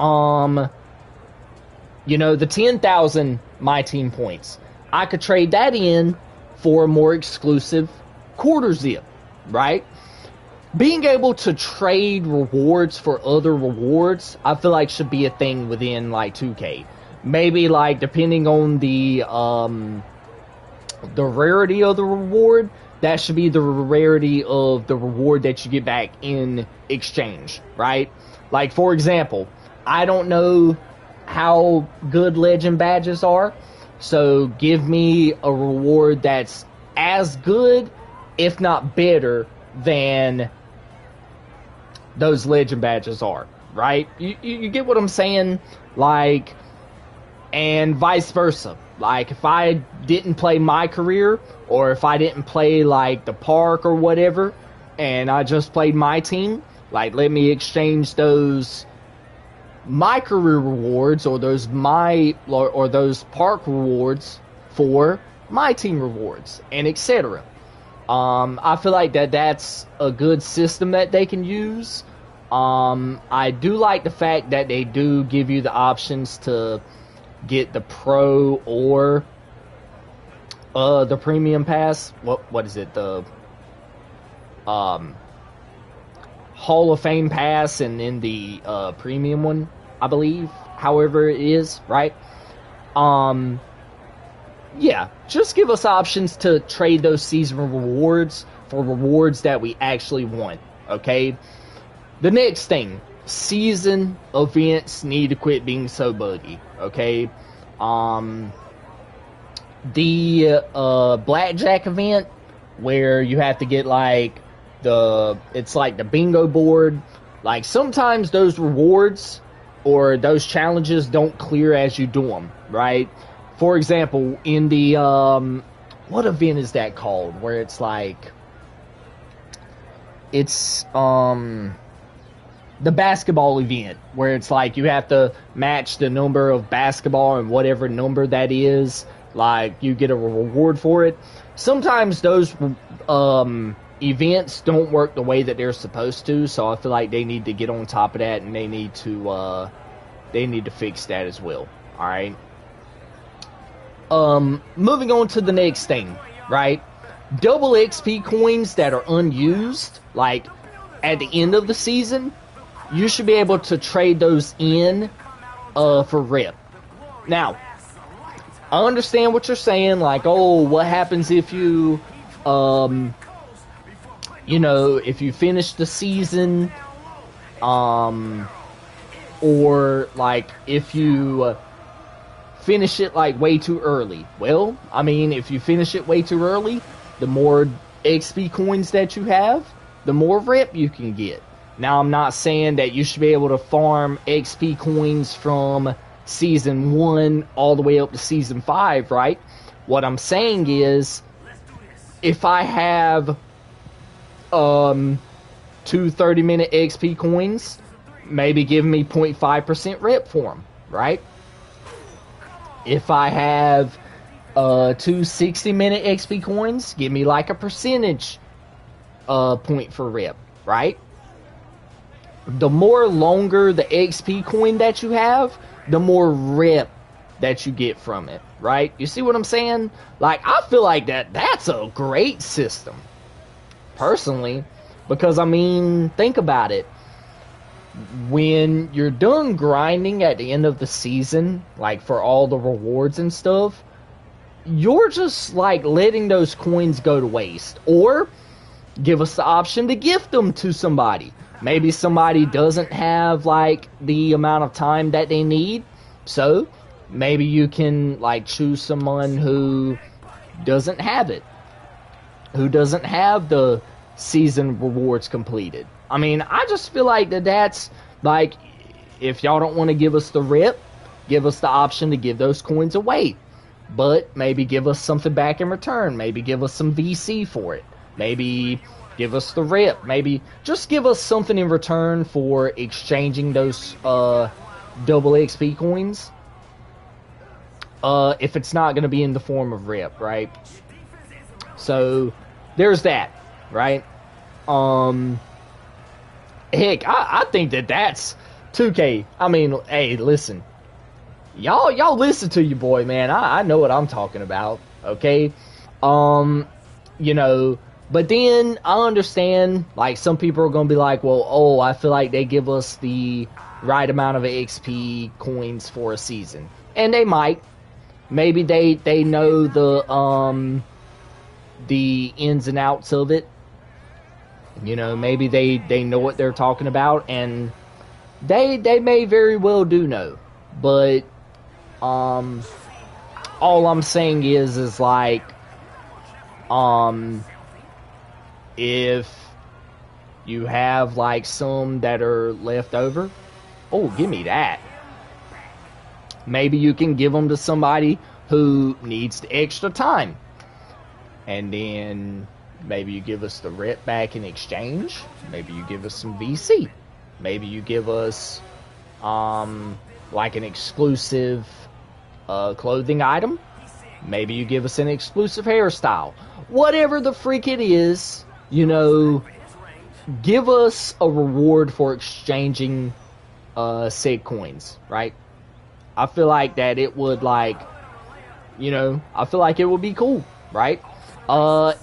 You know, the 10,000 My Team points. I could trade that in for a more exclusive quarter zip, right? Being able to trade rewards for other rewards, I feel like should be a thing within, like, 2K. Maybe, like, depending on the rarity of the reward, that should be the rarity of the reward that you get back in exchange, right? Like, for example, I don't know how good legend badges are, so give me a reward that's as good, if not better, than those legend badges are, right? You get what I'm saying? Like, and vice versa. Like, if I didn't play my career, or if I didn't play, like, the park or whatever, and I just played My Team, like, let me exchange those my career rewards, or those those park rewards for My Team rewards, and etc. I feel like that's a good system that they can use. I do like the fact that they do give you the options to get the pro or the premium pass. What is it? The Hall of Fame pass, and then the premium one, I believe. However it is, right? Yeah, just give us options to trade those seasonal rewards for rewards that we actually want, okay? The next thing, season events need to quit being so buggy, okay? The blackjack event, where you have to get, like, it's like the bingo board, like, sometimes those rewards or those challenges don't clear as you do them, right? For example, in the, what event is that called? Where it's like, it's, the basketball event, where it's like you have to match the number of basketball and whatever number that is, like, you get a reward for it. Sometimes those, events don't work the way that they're supposed to, so I feel like they need to get on top of that, and they need to fix that as well, alright? Moving on to the next thing, right? Double XP coins that are unused, like, at the end of the season, you should be able to trade those in, for rip. Now, I understand what you're saying, like, oh, what happens if you, you know, if you finish the season, or, like, if you finish it, like, way too early. Well, I mean, if you finish it way too early, the more XP coins that you have, the more rep you can get. Now, I'm not saying that you should be able to farm XP coins from Season 1 all the way up to Season 5, right? What I'm saying is, if I have 2 30-minute XP coins, maybe give me 0.5% rep for them, right? If I have 2 60-minute XP coins, give me like a percentage point for rep, right? The more longer the XP coin that you have, the more rep that you get from it, right? You see what I'm saying? Like, I feel like that's a great system, personally, because, I mean, think about it. When you're done grinding at the end of the season, like, for all the rewards and stuff, you're just, like, letting those coins go to waste. Or give us the option to gift them to somebody. Maybe somebody doesn't have, like, the amount of time that they need, so maybe you can like choose someone who doesn't have it, who doesn't have the season rewards completed. I mean, I just feel like that's like, if y'all don't want to give us the rip, give us the option to give those coins away, but maybe give us something back in return. Maybe give us some VC for it. Maybe give us the rip. Maybe just give us something in return for exchanging those double XP coins. If it's not going to be in the form of rip, right? So there's that, right? Heck, I think that's 2K. I mean, hey, listen, y'all listen to your boy, man. I know what I'm talking about, okay? You know, but then I understand, like, some people are gonna be like, well, oh, I feel like they give us the right amount of XP coins for a season, and they might. Maybe they know the ins and outs of it. You know, maybe they know what they're talking about, and they may very well do know. But all I'm saying is like, if you have like some that are left over, oh, give me that. Maybe you can give them to somebody who needs the extra time, and then maybe you give us the rep back in exchange. Maybe you give us some VC. Maybe you give us like an exclusive clothing item. Maybe you give us an exclusive hairstyle. Whatever the freak it is, you know, give us a reward for exchanging said coins, right? I feel like that it would, like, you know, I feel like it would be cool, right?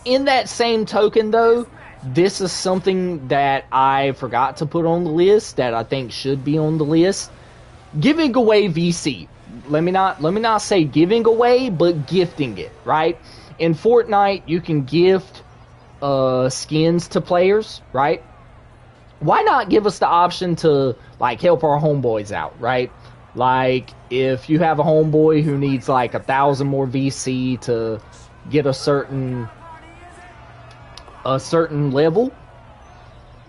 In that same token, though, this is something that I forgot to put on the list that I think should be on the list. Giving away VC. Let me not say giving away, but gifting it, right? In Fortnite, you can gift skins to players, right? Why not give us the option to, like, help our homeboys out, right? Like, if you have a homeboy who needs like 1,000 more VC to get a certain level,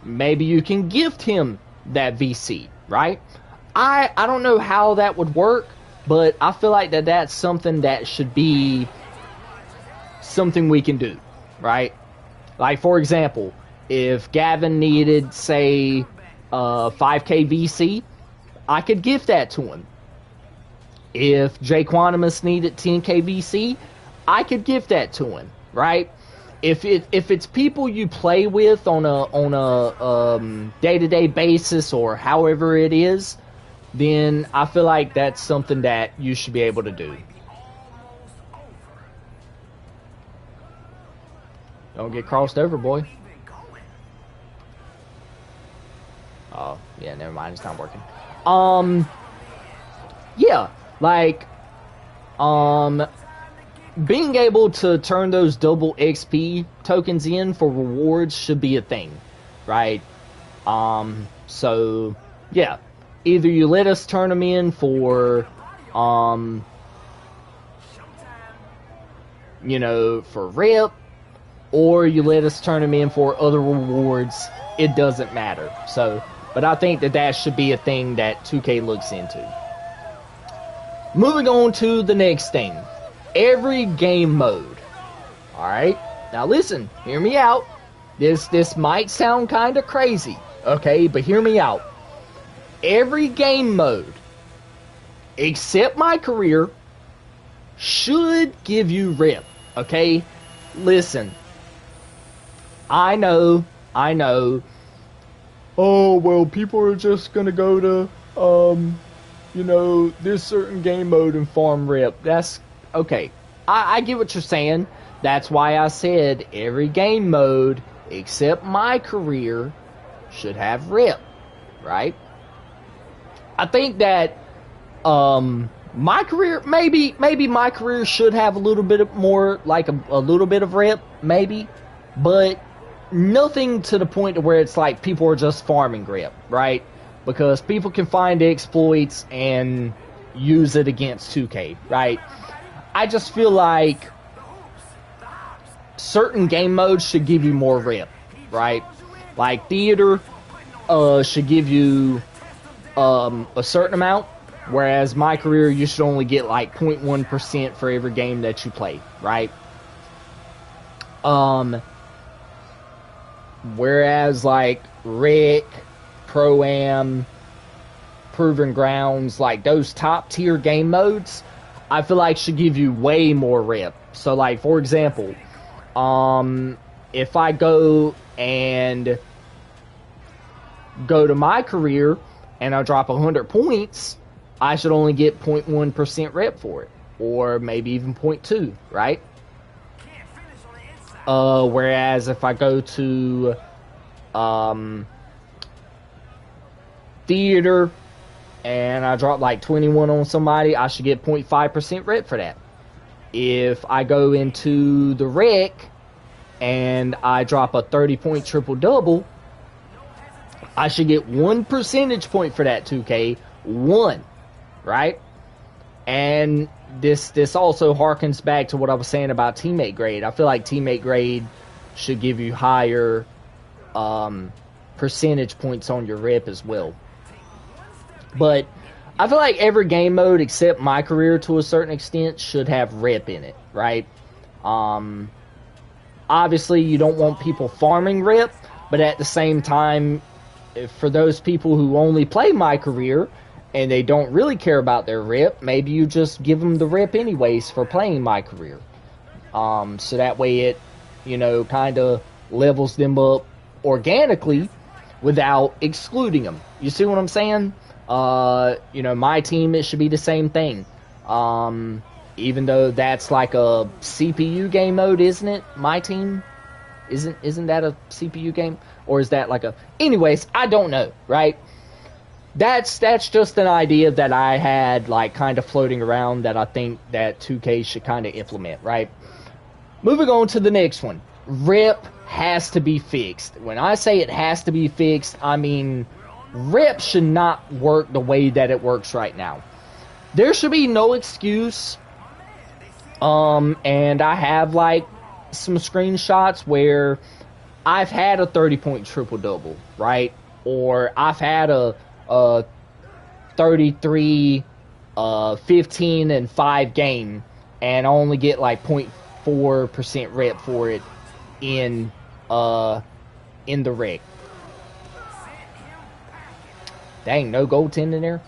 maybe you can gift him that VC, right? I don't know how that would work, but I feel like that's something that should be something we can do, right? Like, for example, if Gavin needed, say, 5k VC, I could gift that to him. If Jaquanimus needed 10k VC, I could gift that to him, right? If it's people you play with on a day-to-day basis, or however it is, then I feel like that's something that you should be able to do. Don't get crossed over, boy. Oh, yeah, never mind, it's not working. Yeah, like, being able to turn those double XP tokens in for rewards should be a thing, right? So, yeah, either you let us turn them in for, you know, for rep, or you let us turn them in for other rewards. It doesn't matter. So, but I think that should be a thing that 2K looks into. Moving on to the next thing. Every game mode. Alright? Now listen, hear me out. This might sound kind of crazy, okay? But hear me out. Every game mode, except my career, should give you rip, okay? Listen. I know. Oh, well, people are just gonna go to, you know, this certain game mode and farm rip. That's, okay. I get what you're saying. That's why I said every game mode, except my career, should have rip, right? I think that, my career, maybe my career should have a little bit more, like a little bit of rip, maybe, but nothing to the point to where it's like people are just farming grip, right? Because people can find exploits and, use it against 2K, right? I just feel like certain game modes should give you more rip, right? Like theater should give you a certain amount, whereas my career you should only get like 0.1% for every game that you play, right? Whereas like Rick, Pro-Am, Proving Grounds, like those top tier game modes, I feel like should give you way more rip. So like for example, if I go to my career and I drop 100 points, I should only get 0.1% rep for it, or maybe even 0.2, right? Whereas if I go to theater and I drop like 21 on somebody, I should get 0.5% rep for that. If I go into the rec and I drop a 30-point triple-double, I should get 1 percentage point for that 2K. 1, right? And this also harkens back to what I was saying about teammate grade. I feel like teammate grade should give you higher percentage points on your rep as well. But I feel like every game mode except my career to a certain extent should have rep in it, right? Obviously you don't want people farming rep, but at the same time, for those people who only play my career and they don't really care about their rep, maybe you just give them the rep anyways for playing my career. So that way it, kind of levels them up organically without excluding them. You see what I'm saying? My team, it should be the same thing. Even though that's like a CPU game mode, isn't it? My team? Isn't that a CPU game? Or is that like a... Anyways, I don't know, right? That's just an idea that I had like kind of floating around that I think that 2K should kind of implement, right? Moving on to the next one. Rep has to be fixed. When I say it has to be fixed, I mean rep should not work the way that it works right now. There should be no excuse. And I have like some screenshots where I've had a 30-point triple-double, right? Or I've had a 33, 15, and 5 game, and I only get like 0.4% rep for it in the rec. Dang, no goaltending there.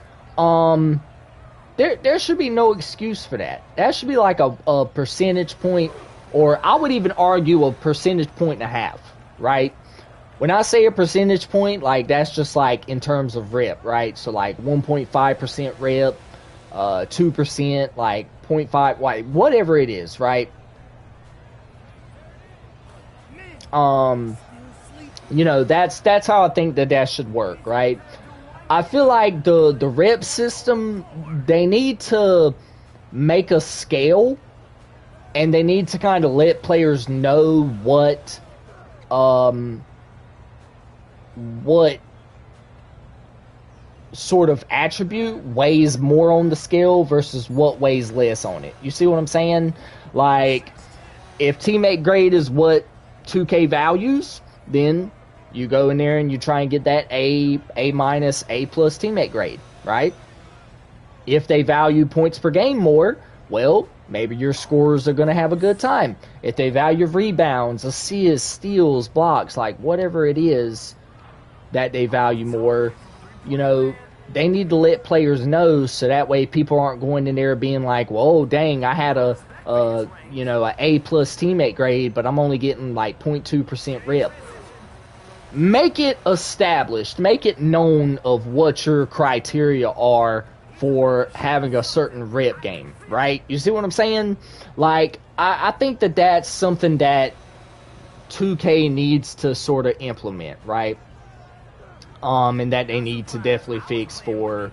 There should be no excuse for that. That should be like a percentage point, or I would even argue a percentage point and a half, right? When I say a percentage point, like that's just like in terms of rep, right? So like 1.5% rep, 2%, like 0.5, like whatever it is, right? That's how I think that should work, right? I feel like the rep system, they need to make a scale, and they need to kind of let players know what sort of attribute weighs more on the scale versus what weighs less on it. You see what I'm saying? Like, if teammate grade is what 2K values, then you go in there and you try and get that A minus, A plus teammate grade, right? If they value points per game more, well, maybe your scorers are going to have a good time. If they value rebounds, assists, steals, blocks, like whatever it is that they value more, they need to let players know so that way people aren't going in there being like, well, oh, dang, I had a A plus teammate grade, but I'm only getting like 0.2% rep. Make it established, make it known of what your criteria are for having a certain rep game, right? You see what I'm saying? Like, I think that that's something that 2K needs to sort of implement, right? And that they need to definitely fix for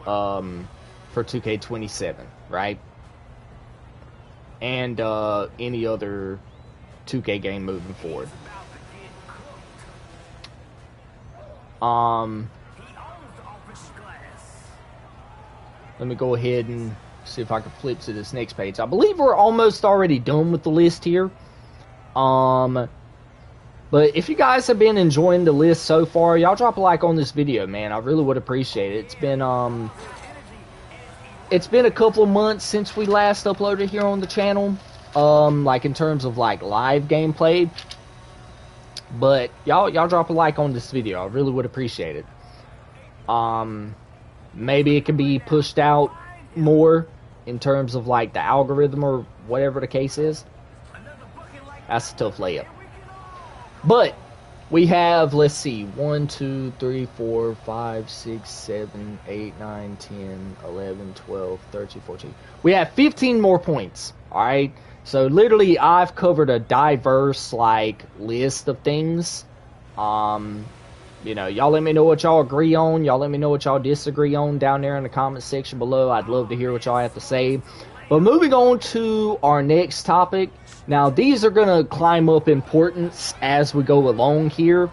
2K27, right? And any other 2K game moving forward. let me go ahead and see if I can flip to this next page. I believe we're almost already done with the list here. But if you guys have been enjoying the list so far, y'all drop a like on this video, man. I really would appreciate it. It's been a couple of months since we last uploaded here on the channel. Like in terms of like live gameplay. But y'all drop a like on this video. I really would appreciate it. Maybe it can be pushed out more in terms of like the algorithm or whatever the case is. That's a tough layup. But we have, let's see, 1, 2, 3, 4, 5, 6, 7, 8, 9, 10, 11, 12, 13, 14. We have 15 more points. Alright? So literally I've covered a diverse like list of things. You know, y'all let me know what y'all agree on. Y'all let me know what y'all disagree on down there in the comment section below. I'd love to hear what y'all have to say. But moving on to our next topic. Now, these are going to climb up importance as we go along here.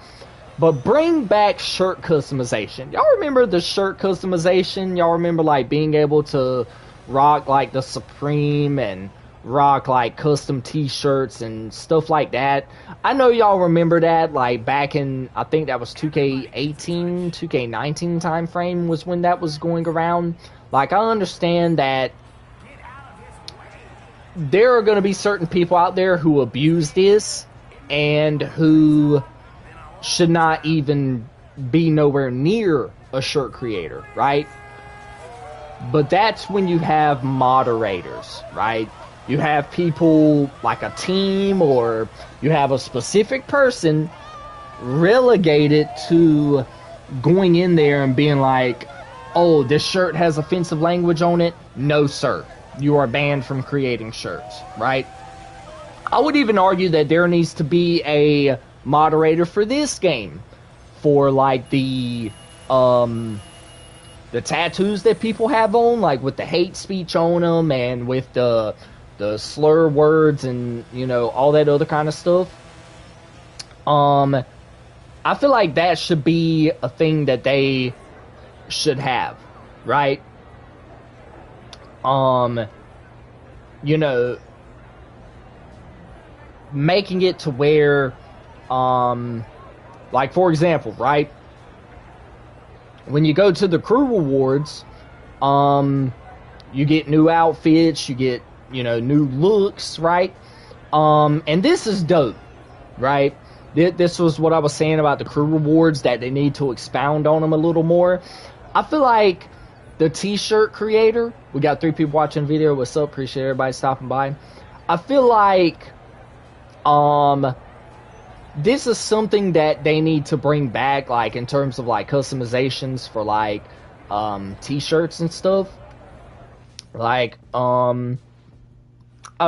But bring back shirt customization. Y'all remember the shirt customization? Y'all remember, like, being able to rock, like, the Supreme and rock like custom t-shirts and stuff like that. I know y'all remember that, like back in, I think that was 2K18, 2K19 time frame was when that was going around. Like, I understand that there are going to be certain people out there who abuse this and who should not even be nowhere near a shirt creator, right? But that's when you have moderators, right? You have people like a team, or you have a specific person relegated to going in there and being like, oh, this shirt has offensive language on it. No, sir. You are banned from creating shirts, right? I would even argue that there needs to be a moderator for this game. For like the tattoos that people have on, like with the hate speech on them and with the slur words and, you know, all that other kind of stuff. I feel like that should be a thing that they should have, right? You know, making it to where, like for example, right? When you go to the crew rewards, you get new outfits, you get, you know, new looks, right? And this is dope, right? This was what I was saying about the crew rewards, that they need to expound on them a little more. I feel like the t-shirt creator, we got 3 people watching the video. What's up? Appreciate everybody stopping by. I feel like this is something that they need to bring back, like in terms of like customizations for like t-shirts and stuff. Like I'll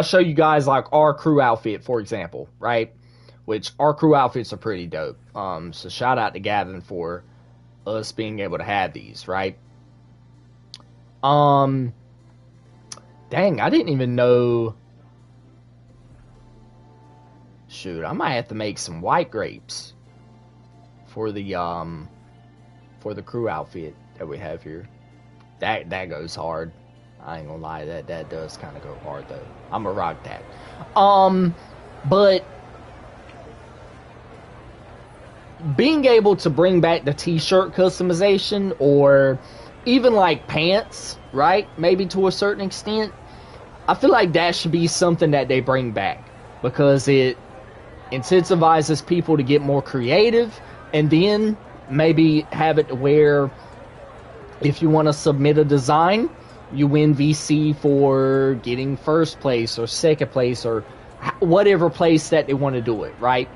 show you guys like our crew outfit, for example, right? Which our crew outfits are pretty dope. So shout out to Gavin for us being able to have these, right? Dang, I didn't even know. Shoot, I might have to make some white grapes for the crew outfit that we have here. That goes hard. I ain't gonna lie, that does kind of go hard though. I'm gonna rock that. But being able to bring back the t-shirt customization, or even like pants, right? Maybe to a certain extent. I feel like that should be something that they bring back, because it incentivizes people to get more creative, and then maybe have it where if you want to submit a design, you win VC for getting first place or second place or whatever place that they want to do it, right?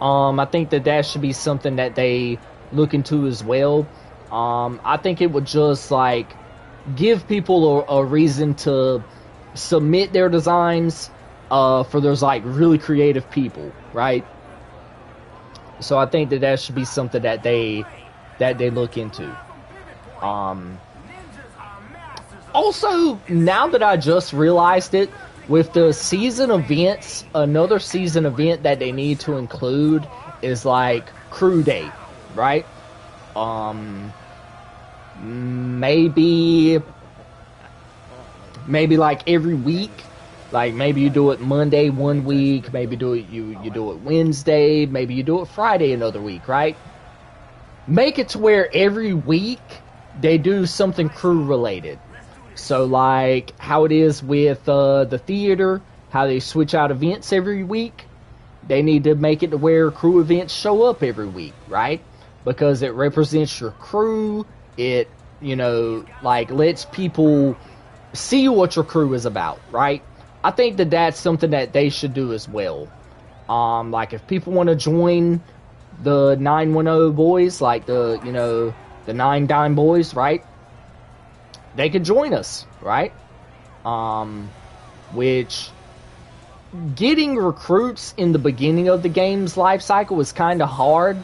I think that should be something that they look into as well. I think it would just like give people a reason to submit their designs for those like really creative people, right? So I think that should be something that they look into. Also, now that I just realized it, with the season events, another season event that they need to include is like crew day, right? maybe like every week. Like maybe you do it Monday one week, maybe you do it Wednesday, maybe you do it Friday another week, right? Make it to where every week they do something crew related. So like how it is with the theater, how they switch out events every week, they need to make it to where crew events show up every week, right? Because it represents your crew. It, you know, like lets people see what your crew is about, right? I think that that's something that they should do as well. Like if people want to join the 910 boys, like the 9 Dime boys, right? They could join us, right? Which getting recruits in the beginning of the game's life cycle is kind of hard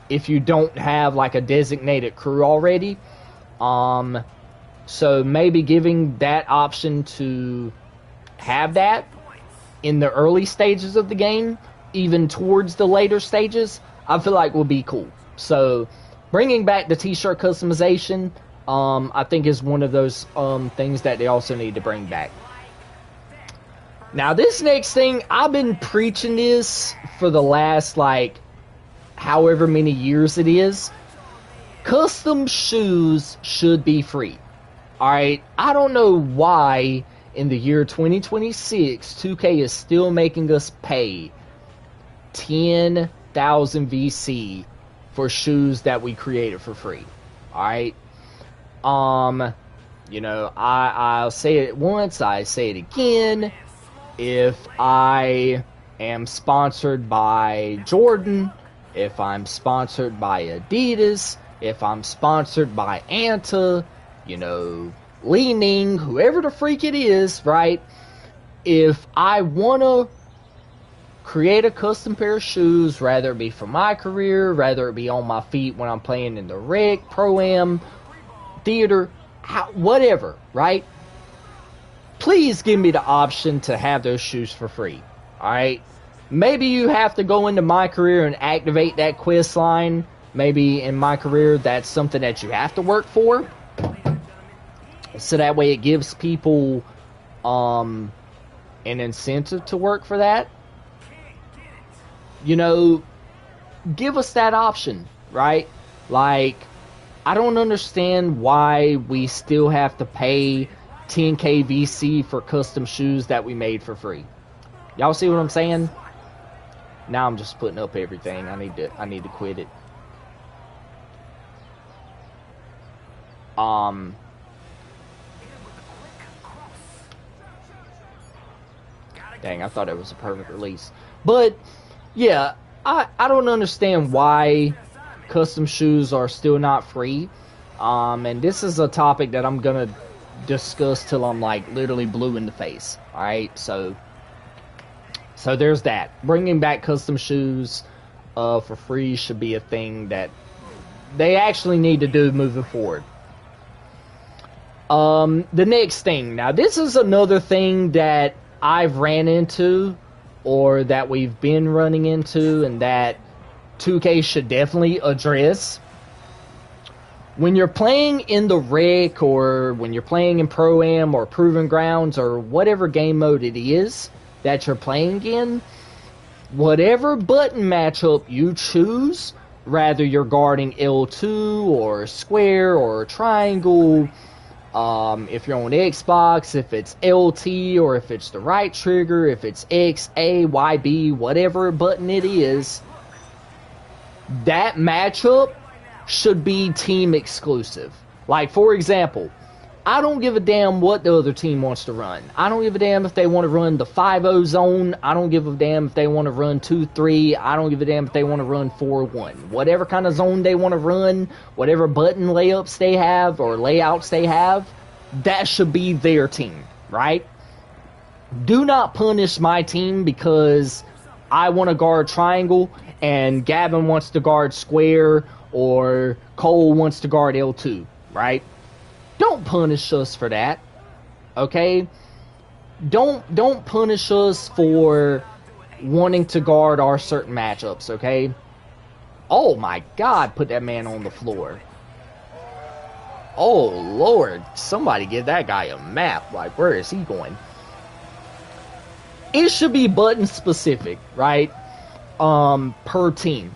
if you don't have like a designated crew already. So maybe giving that option to have that in the early stages of the game, even towards the later stages, I feel like would be cool. So bringing back the t-shirt customization, I think is one of those things that they also need to bring back. Now this next thing, I've been preaching this for the last like however many years it is. Custom shoes should be free. Alright, I don't know why in the year 2026 2K is still making us pay 10,000 VC for shoes that we created for free. Alright? You know, I'll say it once, I say it again. If I am sponsored by Jordan, if I'm sponsored by Adidas, if I'm sponsored by Anta, you know, Leaning, whoever the freak it is, right? If I want to create a custom pair of shoes, rather it be for my career, rather it be on my feet when I'm playing in the rec, pro-am, theater, whatever, right? Please give me the option to have those shoes for free, alright? Maybe you have to go into my career and activate that quest line. Maybe in my career that's something that you have to work for. So that way it gives people an incentive to work for that. You know, give us that option, right? Like, I don't understand why we still have to pay 10k VC for custom shoes that we made for free. Y'all see what I'm saying? Now I'm just putting up everything. I need to quit it. Dang, I thought it was a perfect release. But yeah, I don't understand why custom shoes are still not free. And this is a topic that I'm gonna discuss till I'm like literally blue in the face. Alright, so there's that. Bringing back custom shoes for free should be a thing that they actually need to do moving forward. The next thing. Now this is another thing that I've ran into, or that we've been running into, and that 2K should definitely address. When you're playing in the rec, or when you're playing in Pro-Am or Proving Grounds, or whatever game mode it is that you're playing in, whatever button matchup you choose, rather you're guarding L2 or square or triangle, if you're on Xbox, if it's LT or if it's the right trigger, if it's X, A, Y, B, whatever button it is, that matchup should be team exclusive. Like, for example, I don't give a damn what the other team wants to run. I don't give a damn if they want to run the 5-0 zone. I don't give a damn if they want to run 2-3. I don't give a damn if they want to run 4-1. Whatever kind of zone they want to run, whatever button layups they have or layouts they have, that should be their team, right? Do not punish my team because I want to guard triangle and Gavin wants to guard square, or Cole wants to guard L2, right? Don't punish us for that, okay? Don't punish us for wanting to guard our certain matchups, okay? Oh my God, put that man on the floor. Oh, Lord. Somebody give that guy a map. Like, where is he going? It should be button specific, right? Per team.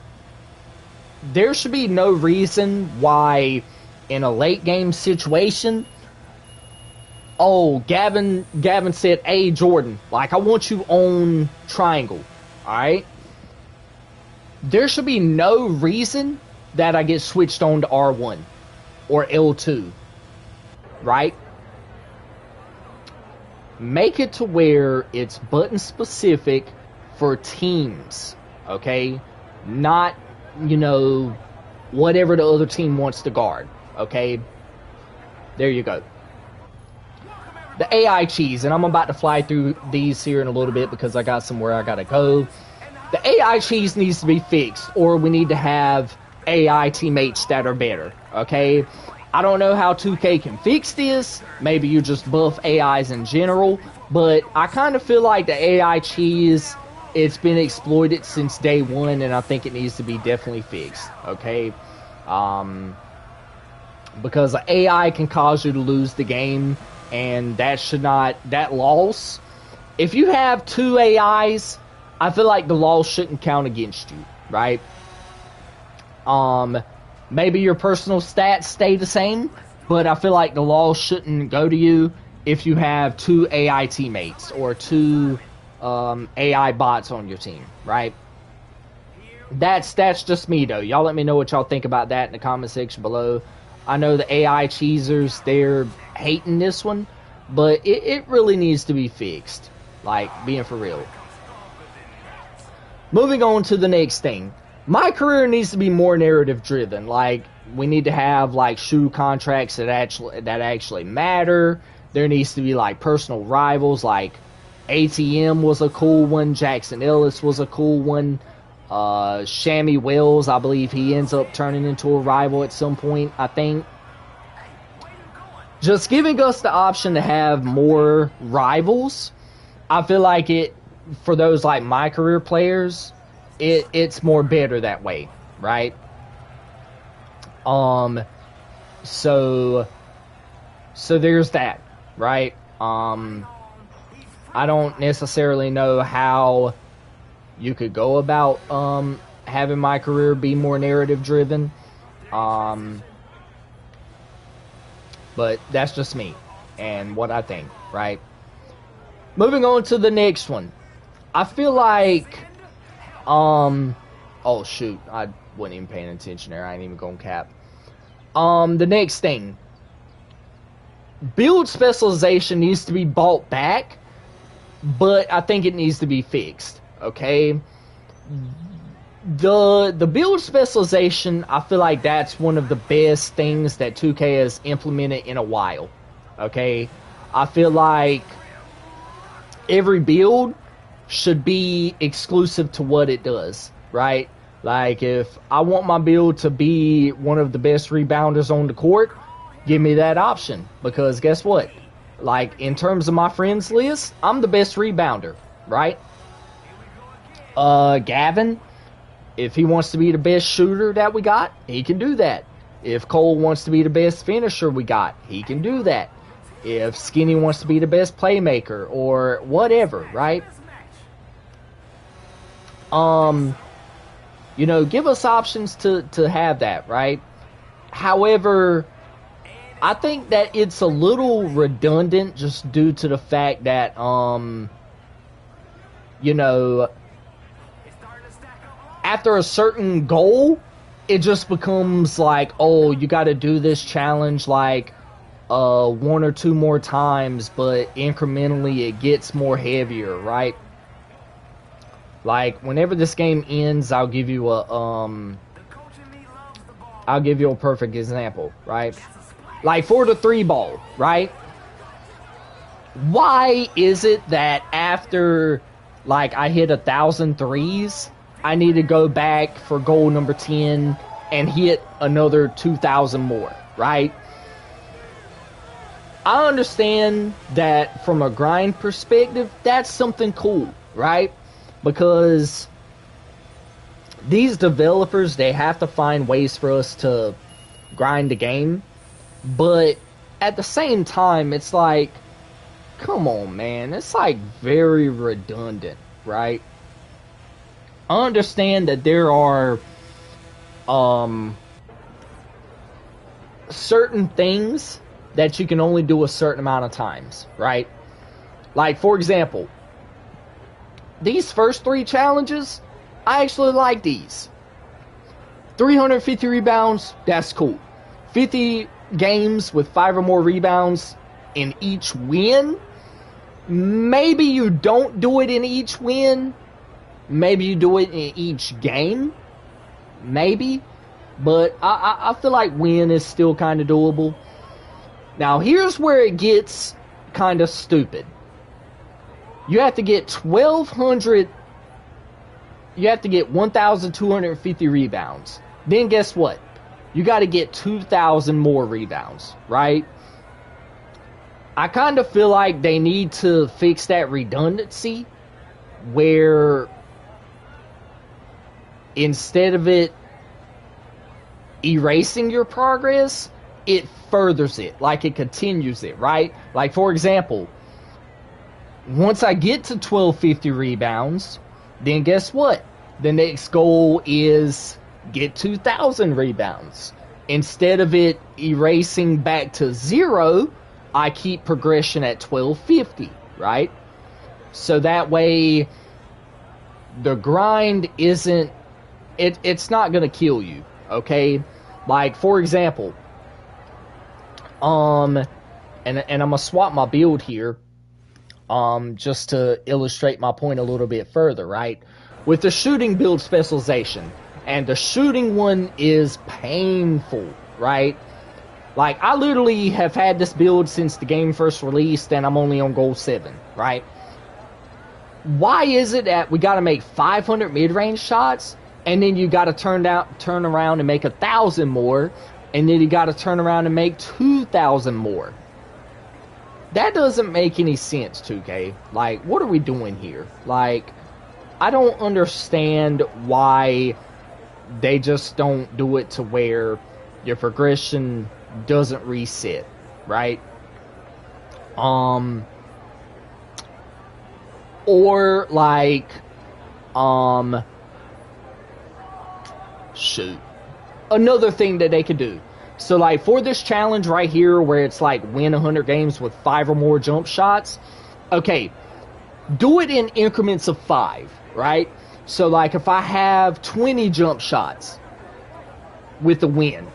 There should be no reason why in a late game situation, oh, Gavin said, hey, Jordan, like, I want you on triangle, alright? There should be no reason that I get switched on to R1 or L2, right? Make it to where it's button specific for teams, okay? Not, you know, whatever the other team wants to guard, okay? There you go. The AI cheese, and I'm about to fly through these here in a little bit because I got somewhere I gotta go. The AI cheese needs to be fixed, or we need to have AI teammates that are better, okay? I don't know how 2K can fix this. Maybe you just buff AIs in general, but I kind of feel like the AI cheese, it's been exploited since day one, and I think it needs to be definitely fixed, okay? Because AI can cause you to lose the game, and that loss, if you have 2 AIs, I feel like the loss shouldn't count against you, right? Maybe your personal stats stay the same, but I feel like the loss shouldn't go to you if you have 2 AI teammates or 2 AI bots on your team, right? That's just me, though. Y'all let me know what y'all think about that in the comment section below. I know the AI cheesers, they're hating this one, but it really needs to be fixed. Like, being for real. Moving on to the next thing. My career needs to be more narrative driven. Like, we need to have like shoe contracts that actually matter. There needs to be like personal rivals. Like ATM was a cool one. Jackson Ellis was a cool one. Shammy Wells, I believe he ends up turning into a rival at some point, I think. Just giving us the option to have more rivals, I feel like it, for those like my career players, it's more better that way, right? So there's that, right? I don't necessarily know how you could go about having my career be more narrative driven, but that's just me and what I think, right? Moving on to the next one. I feel like oh shoot, I wasn't even paying attention there. I ain't even gonna cap. The next thing, build specialization needs to be brought back, but I think it needs to be fixed. Okay, the build specialization, I feel like that's one of the best things that 2K has implemented in a while. Okay, I feel like every build should be exclusive to what it does, right? Like, if I want my build to be one of the best rebounders on the court, give me that option. Because guess what? Like, in terms of my friends list, I'm the best rebounder, right? Gavin, if he wants to be the best shooter that we got, he can do that. If Cole wants to be the best finisher we got, he can do that. If Skinny wants to be the best playmaker or whatever, right? You know, give us options to have that, right? However, I think that it's a little redundant just due to the fact that, you know, after a certain goal, it just becomes like, oh, you got to do this challenge like 1 or 2 more times, but incrementally it gets more heavier, right? Like, whenever this game ends, I'll give you a perfect example, right? Like, for the 3 ball, right? Why is it that after, like, I hit 1,000 threes, I need to go back for goal number 10 and hit another 2,000 more, right? I understand that from a grind perspective, that's something cool, right? Because these developers, they have to find ways for us to grind the game. But at the same time, it's like, come on, man. It's like very redundant, right? I understand that there are certain things that you can only do a certain amount of times, right? Like, for example, these first 3 challenges, I actually like these. 350 rebounds, that's cool. 50 games with 5 or more rebounds in each win. Maybe you don't do it in each win. Maybe you do it in each game. Maybe. But I feel like win is still kind of doable. Now, here's where it gets kind of stupid. You have to get 1,200... You have to get 1,250 rebounds. Then guess what? You got to get 2,000 more rebounds, right? I kind of feel like they need to fix that redundancy where instead of it erasing your progress, it furthers it, like it continues it, right? Like, for example, once I get to 1,250 rebounds, then guess what? The next goal is get 2,000 rebounds. Instead of it erasing back to 0, I keep progression at 1,250, right? So that way, the grind isn't... It's not going to kill you, okay? Like, for example, and I'm going to swap my build here, just to illustrate my point a little bit further, right? With the shooting build specialization, and the shooting one is painful, right? Like, I literally have had this build since the game first released, and I'm only on goal 7, right? Why is it that we got to make 500 mid-range shots, and then you got to turn around and make 1,000 more, and then you got to turn around and make 2,000 more? That doesn't make any sense, 2K. Like, what are we doing here? Like, I don't understand why they just don't do it to where your progression doesn't reset, right? Or like, shoot. Another thing that they could do. So, like, for this challenge right here, where it's like win 100 games with 5 or more jump shots, okay, do it in increments of 5, right? So, like, if I have 20 jump shots with a win,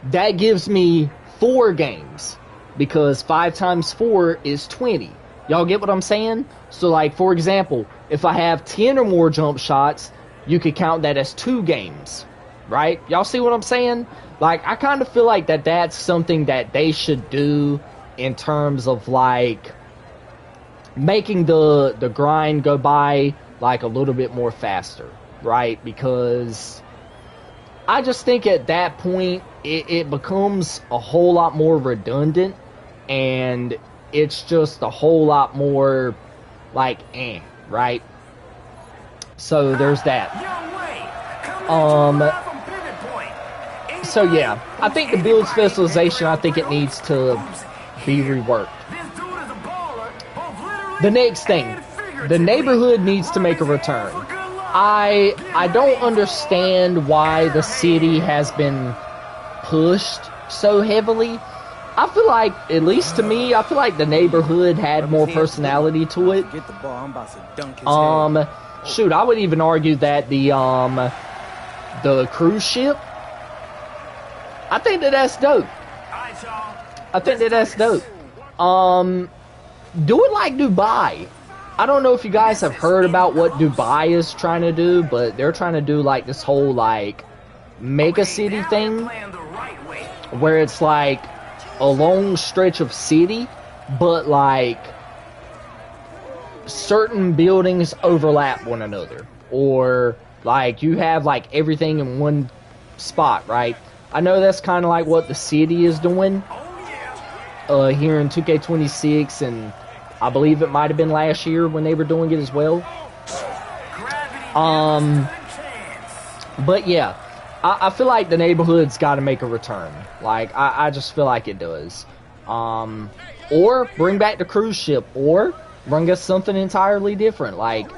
that gives me 4 games, because 5 times 4 is 20. Y'all get what I'm saying? So, like, for example, if I have 10 or more jump shots, you could count that as 2 games, right? Y'all see what I'm saying? Like, I kind of feel like that's something that they should do in terms of, like, making the grind go by, like, a little bit more faster, right? Because I just think at that point, it becomes a whole lot more redundant, and it's just a whole lot more, like, right? So, there's that. So yeah, I think the build specialization, I think it needs to be reworked. The next thing, the neighborhood needs to make a return. I don't understand why the city has been pushed so heavily. I feel like, at least to me, I feel like the neighborhood had more personality to it. Shoot, I would even argue that the cruise ship, I think that's dope. I think that's dope. Do it like Dubai. I don't know if you guys have heard about what Dubai is trying to do, but they're trying to do like this whole like mega city thing, where it's like a long stretch of city, but like certain buildings overlap one another, or like you have like everything in one spot, right? I know that's kind of like what the city is doing here in 2K26, and I believe it might have been last year when they were doing it as well. But yeah, I feel like the neighborhood's got to make a return. Like, I just feel like it does. Or bring back the cruise ship, or bring us something entirely different. Like,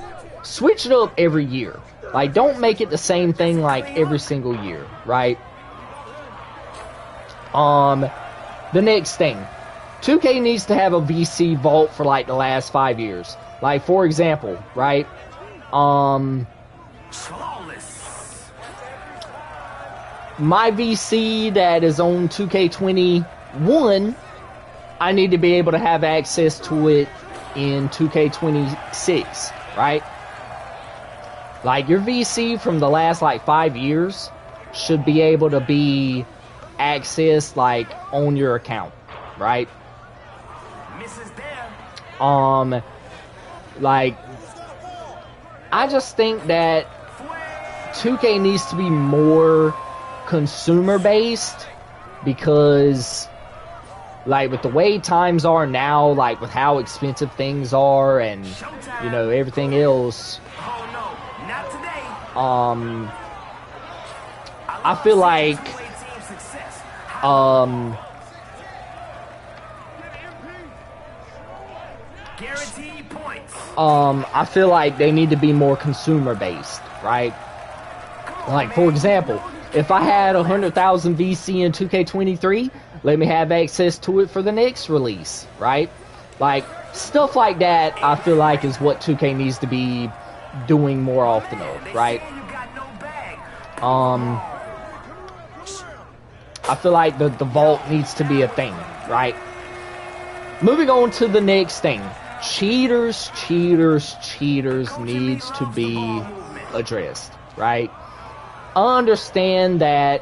switch it up every year. Like, don't make it the same thing like every single year, right? The next thing, 2K needs to have a VC vault for like the last 5 years. Like, for example, right? My VC that is on 2K21, I need to be able to have access to it in 2K26, right? Like, your VC from the last like 5 years should be able to be accessed like on your account, right? Like, I just think that 2K needs to be more consumer based, because like with the way times are now, like with how expensive things are and you know everything else, I feel like I feel like they need to be more consumer based, right? Like, for example, if I had 100,000 VC in 2K23, let me have access to it for the next release, right? Like, stuff like that, I feel like is what 2K needs to be doing more often of, right? I feel like the vault needs to be a thing, right? Moving on to the next thing. Cheaters needs to be addressed, right? Understand that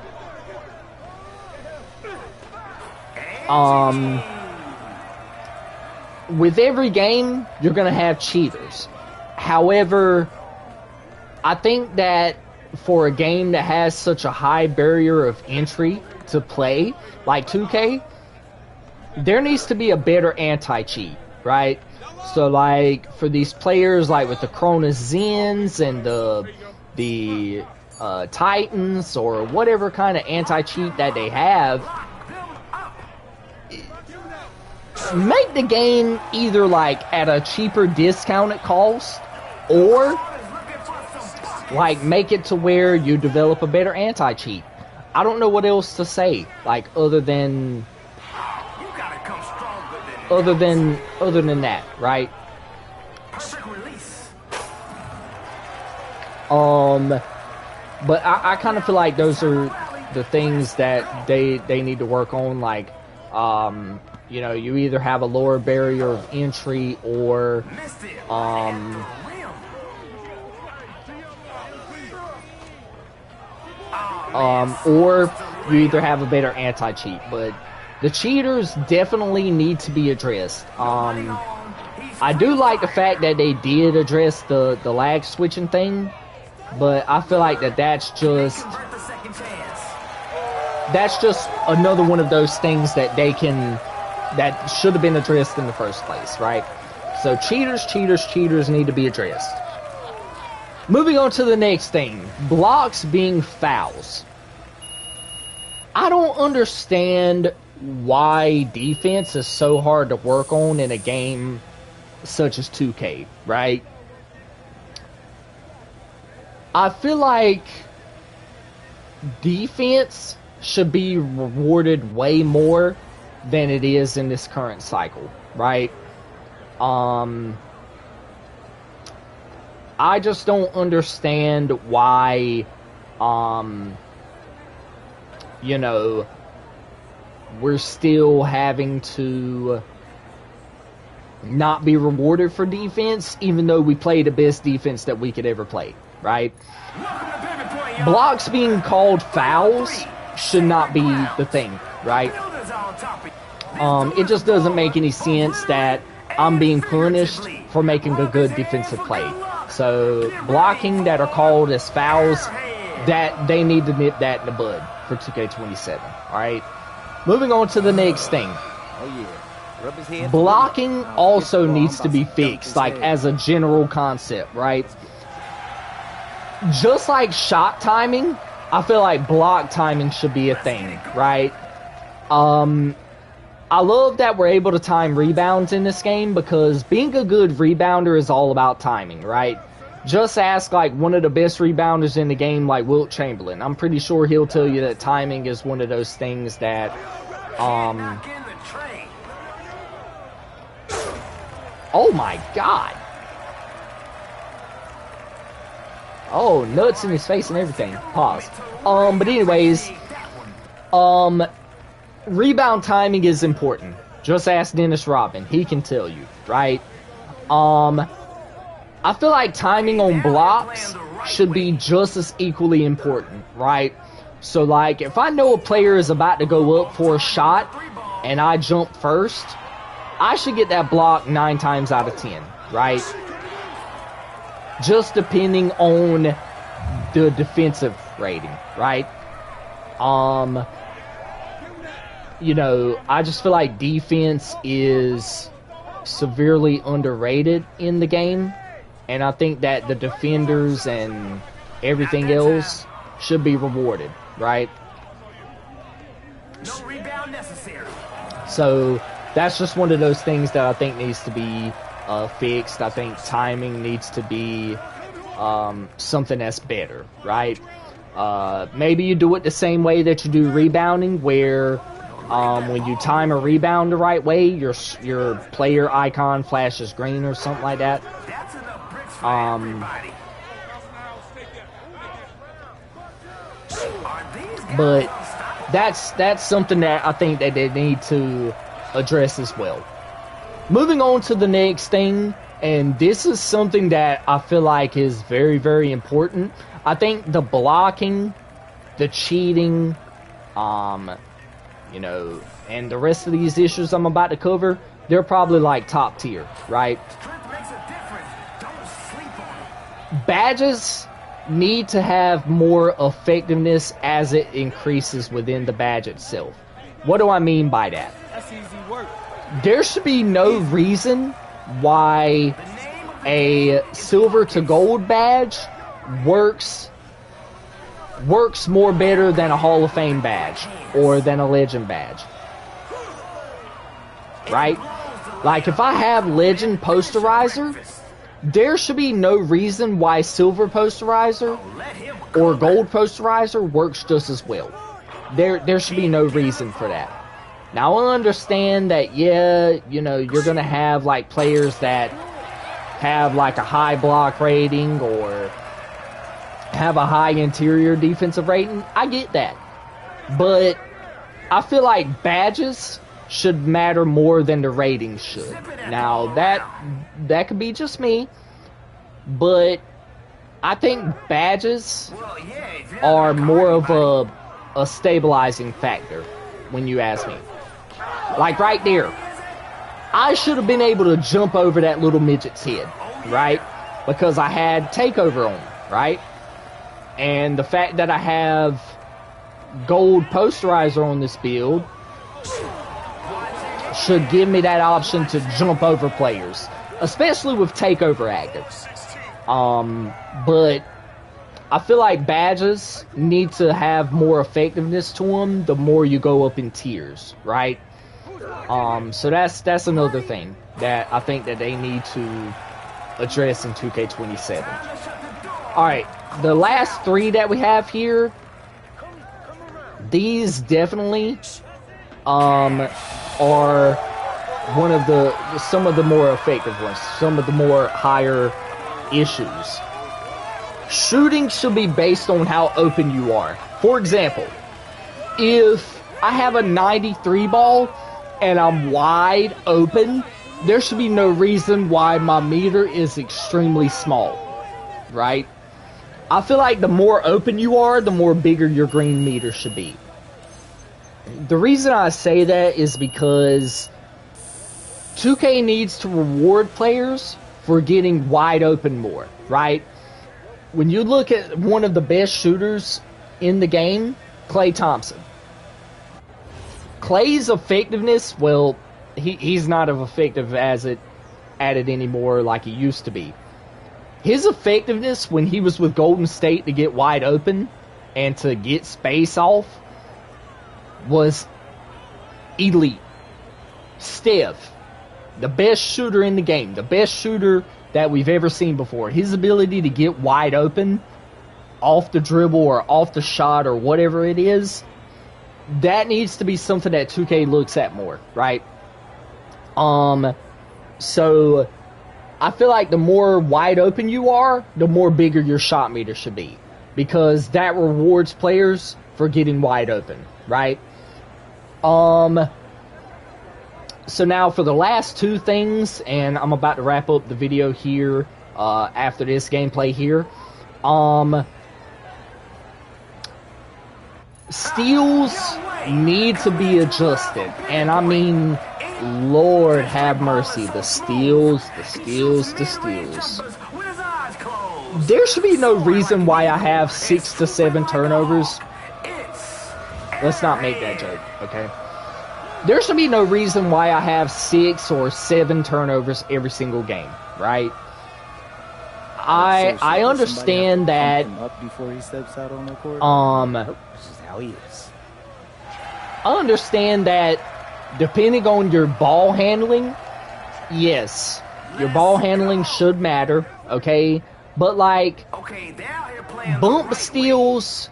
with every game you're gonna have cheaters. However, I think that for a game that has such a high barrier of entry to play like 2K, there needs to be a better anti-cheat, right? So like for these players like with the Cronus Zens and the Titans or whatever kind of anti-cheat that they have, make the game either like at a cheaper discounted cost, or like make it to where you develop a better anti-cheat. I don't know what else to say, like other than that, right? But I kind of feel like those are the things that they need to work on. Like, you know, you either have a lower barrier of entry, or or you either have a better anti-cheat. But the cheaters definitely need to be addressed. I do like the fact that they did address the lag switching thing, but I feel like that's just another one of those things that that should have been addressed in the first place, right? So cheaters need to be addressed. Moving on to the next thing, blocks being fouls. I don't understand why defense is so hard to work on in a game such as 2K, right? I feel like defense should be rewarded way more than it is in this current cycle, right? I just don't understand why, you know, we're still having to not be rewarded for defense, even though we play the best defense that we could ever play, right? Blocks being called fouls should not be the thing, right? It just doesn't make any sense that I'm being punished for making a good defensive play. So blocking that are called as fouls, that they need to nip that in the bud for 2K27. All right. Moving on to the next thing. Blocking also needs to be fixed, like as a general concept, right? Just like shot timing, I feel like block timing should be a thing, right? I love that we're able to time rebounds in this game, because being a good rebounder is all about timing, right? Just ask like one of the best rebounders in the game, like Wilt Chamberlain. I'm pretty sure he'll tell you that timing is one of those things that oh my god. Oh, nuts in his face and everything. Pause. But anyways, rebound timing is important. Just ask Dennis Rodman. He can tell you, right? I feel like timing on blocks should be just as equally important, right? So, like, if I know a player is about to go up for a shot and I jump first, I should get that block 9 times out of 10, right? Just depending on the defensive rating, right? You know, I just feel like defense is severely underrated in the game, and I think that the defenders and everything else should be rewarded, right? No rebound necessary. So that's just one of those things that I think needs to be fixed. I think timing needs to be something that's better, right? Maybe you do it the same way that you do rebounding, where when you time a rebound the right way, your player icon flashes green or something like that. That's enough bricks for everybody. But that's something that I think that they need to address as well. Moving on to the next thing, and this is something that I feel like is very, very important. I think the blocking, the cheating, you know, and the rest of these issues I'm about to cover, they're probably like top tier, right? Strength makes a difference. Don't sleep on it. Badges need to have more effectiveness as it increases within the badge itself. What do I mean by that? That's easy work. There should be no reason why a silver to gold badge works more better than a Hall of Fame badge or than a Legend badge, right? Like, if I have Legend Posterizer, there should be no reason why Silver Posterizer or Gold Posterizer works just as well. There should be no reason for that. Now, I understand that, yeah, you know, you're going to have, like, players that have, like, a high block rating or have a high interior defensive rating. I get that. But I feel like badges should matter more than the ratings should. Now, that could be just me, but I think badges are more of a stabilizing factor when you ask me. Like right there, I should have been able to jump over that little midget's head, right? Because I had takeover on, right? And the fact that I have gold posterizer on this build should give me that option to jump over players, especially with takeover active. But I feel like badges need to have more effectiveness to them the more you go up in tiers, right? So that's another thing that I think that they need to address in 2K27. Alright, the last 3 that we have here, these definitely are some of the more effective ones, some of the more higher issues. Shooting should be based on how open you are. For example, if I have a 93 ball and I'm wide open, there should be no reason why my meter is extremely small, right? I feel like the more open you are, the more bigger your green meter should be. The reason I say that is because 2K needs to reward players for getting wide open more, right? When you look at one of the best shooters in the game, Klay Thompson. Klay's effectiveness, well, he's not as effective at it anymore like he used to be. His effectiveness when he was with Golden State to get wide open and to get space off was elite. Steph, the best shooter in the game, the best shooter that we've ever seen before. His ability to get wide open off the dribble or off the shot or whatever it is, that needs to be something that 2K looks at more, right? So I feel like the more wide open you are, the more bigger your shot meter should be, because that rewards players for getting wide open, right? So now for the last two things, and I'm about to wrap up the video here after this gameplay here. Steals need to be adjusted, and I mean, Lord have mercy, the steals. There should be no reason why I have 6 to 7 turnovers. Let's not make that joke, okay? There should be no reason why I have 6 or 7 turnovers every single game, right? I understand that. Up before he steps out on the court. This is how he is. I understand that depending on your ball handling, yes, your ball handling should matter, okay? But like, bump steals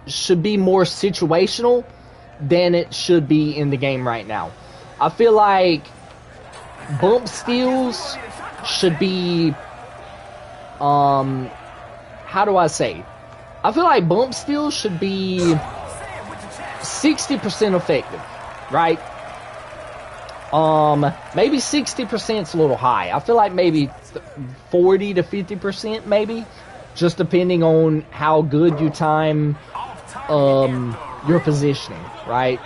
should be more situational than it should be in the game right now. I feel like bump steals should be, how do I say? I feel like bump steals should be 60% effective, right? Maybe 60% is a little high. I feel like maybe 40 to 50% maybe, just depending on how good you time your positioning, right?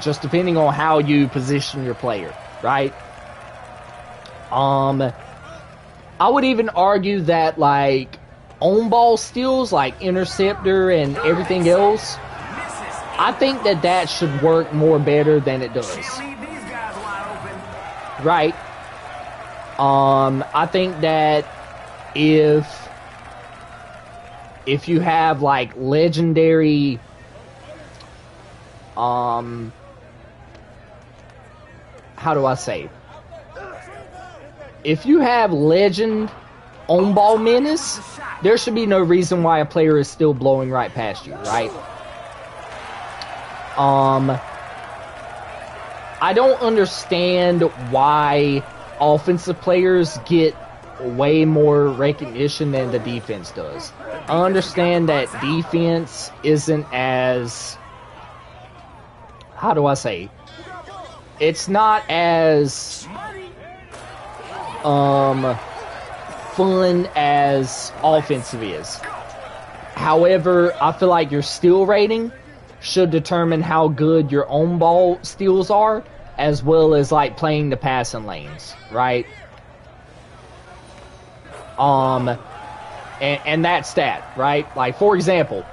Just depending on how you position your player, right? I would even argue that like on-ball steals, like interceptor and everything else, I think that that should work more better than it does. Right? I think that if you have like legendary how do I say? If you have legend on-ball menace, there should be no reason why a player is still blowing right past you, right? I don't understand why offensive players get way more recognition than the defense does. I understand that defense isn't as, how do I say? It's not as fun as offensive is. However, I feel like your steal rating should determine how good your own ball steals are, as well as like playing the passing lanes, right? And that's that, right? Like, for example,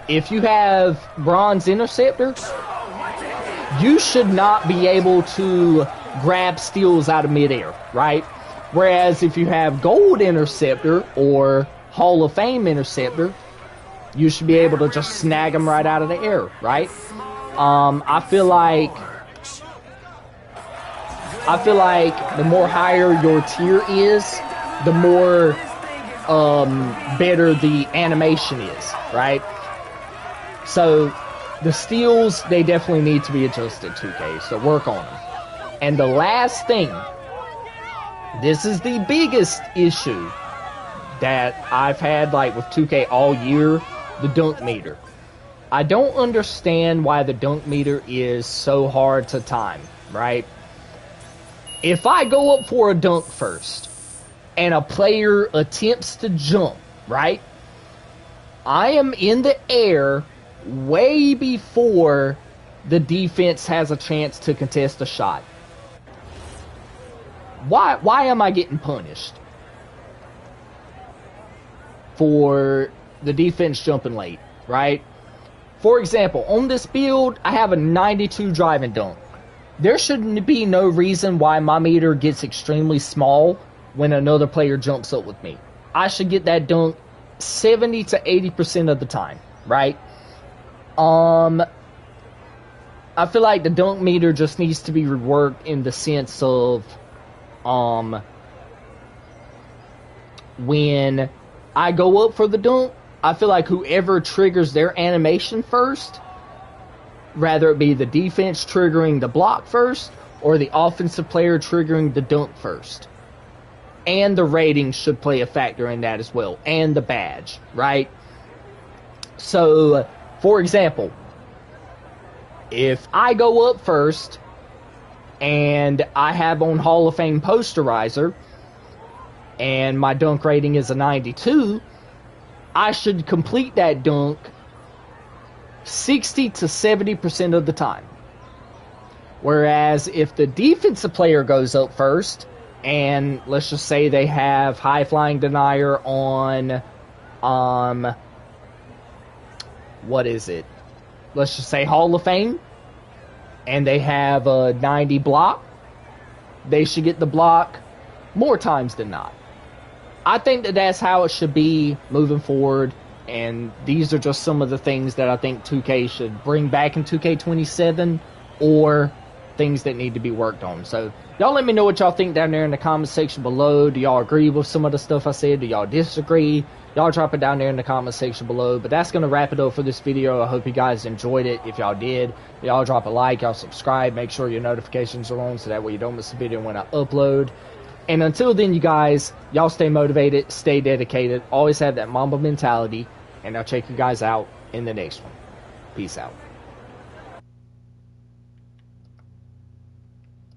if you have bronze interceptor, you should not be able to grab steals out of midair, right? Whereas if you have gold interceptor or Hall of Fame interceptor, you should be able to just snag them right out of the air, right? I feel like the more higher your tier is, the more better the animation is, right? So the steals, they definitely need to be adjusted, 2K, so work on them. And the last thing, this is the biggest issue that I've had like with 2K all year, the dunk meter. I don't understand why the dunk meter is so hard to time, right? If I go up for a dunk first and a player attempts to jump, right? I am in the air way before the defense has a chance to contest a shot. Why am I getting punished for the defense jumping late, right? For example, on this build, I have a 92 driving dunk. There shouldn't be no reason why my meter gets extremely small when another player jumps up with me. I should get that dunk 70 to 80% of the time, right? I feel like the dunk meter just needs to be reworked in the sense of when I go up for the dunk, I feel like whoever triggers their animation first, rather it be the defense triggering the block first or the offensive player triggering the dunk first. And the rating should play a factor in that as well. And the badge, right? So, for example, if I go up first and I have on Hall of Fame posterizer and my dunk rating is a 92, I should complete that dunk 60 to 70% of the time. Whereas if the defensive player goes up first, and let's just say they have high flying denier on, what is it? Let's just say Hall of Fame, and they have a 90 block, they should get the block more times than not. I think that that's how it should be moving forward, and these are just some of the things that I think 2K should bring back in 2K27, or things that need to be worked on. So, y'all let me know what y'all think down there in the comment section below. Do y'all agree with some of the stuff I said? Do y'all disagree? Y'all drop it down there in the comment section below. But that's going to wrap it up for this video. I hope you guys enjoyed it. If y'all did, y'all drop a like, y'all subscribe, make sure your notifications are on so that way you don't miss a video when I upload. And until then, you guys, y'all stay motivated, stay dedicated, always have that Mamba mentality, and I'll check you guys out in the next one. Peace out.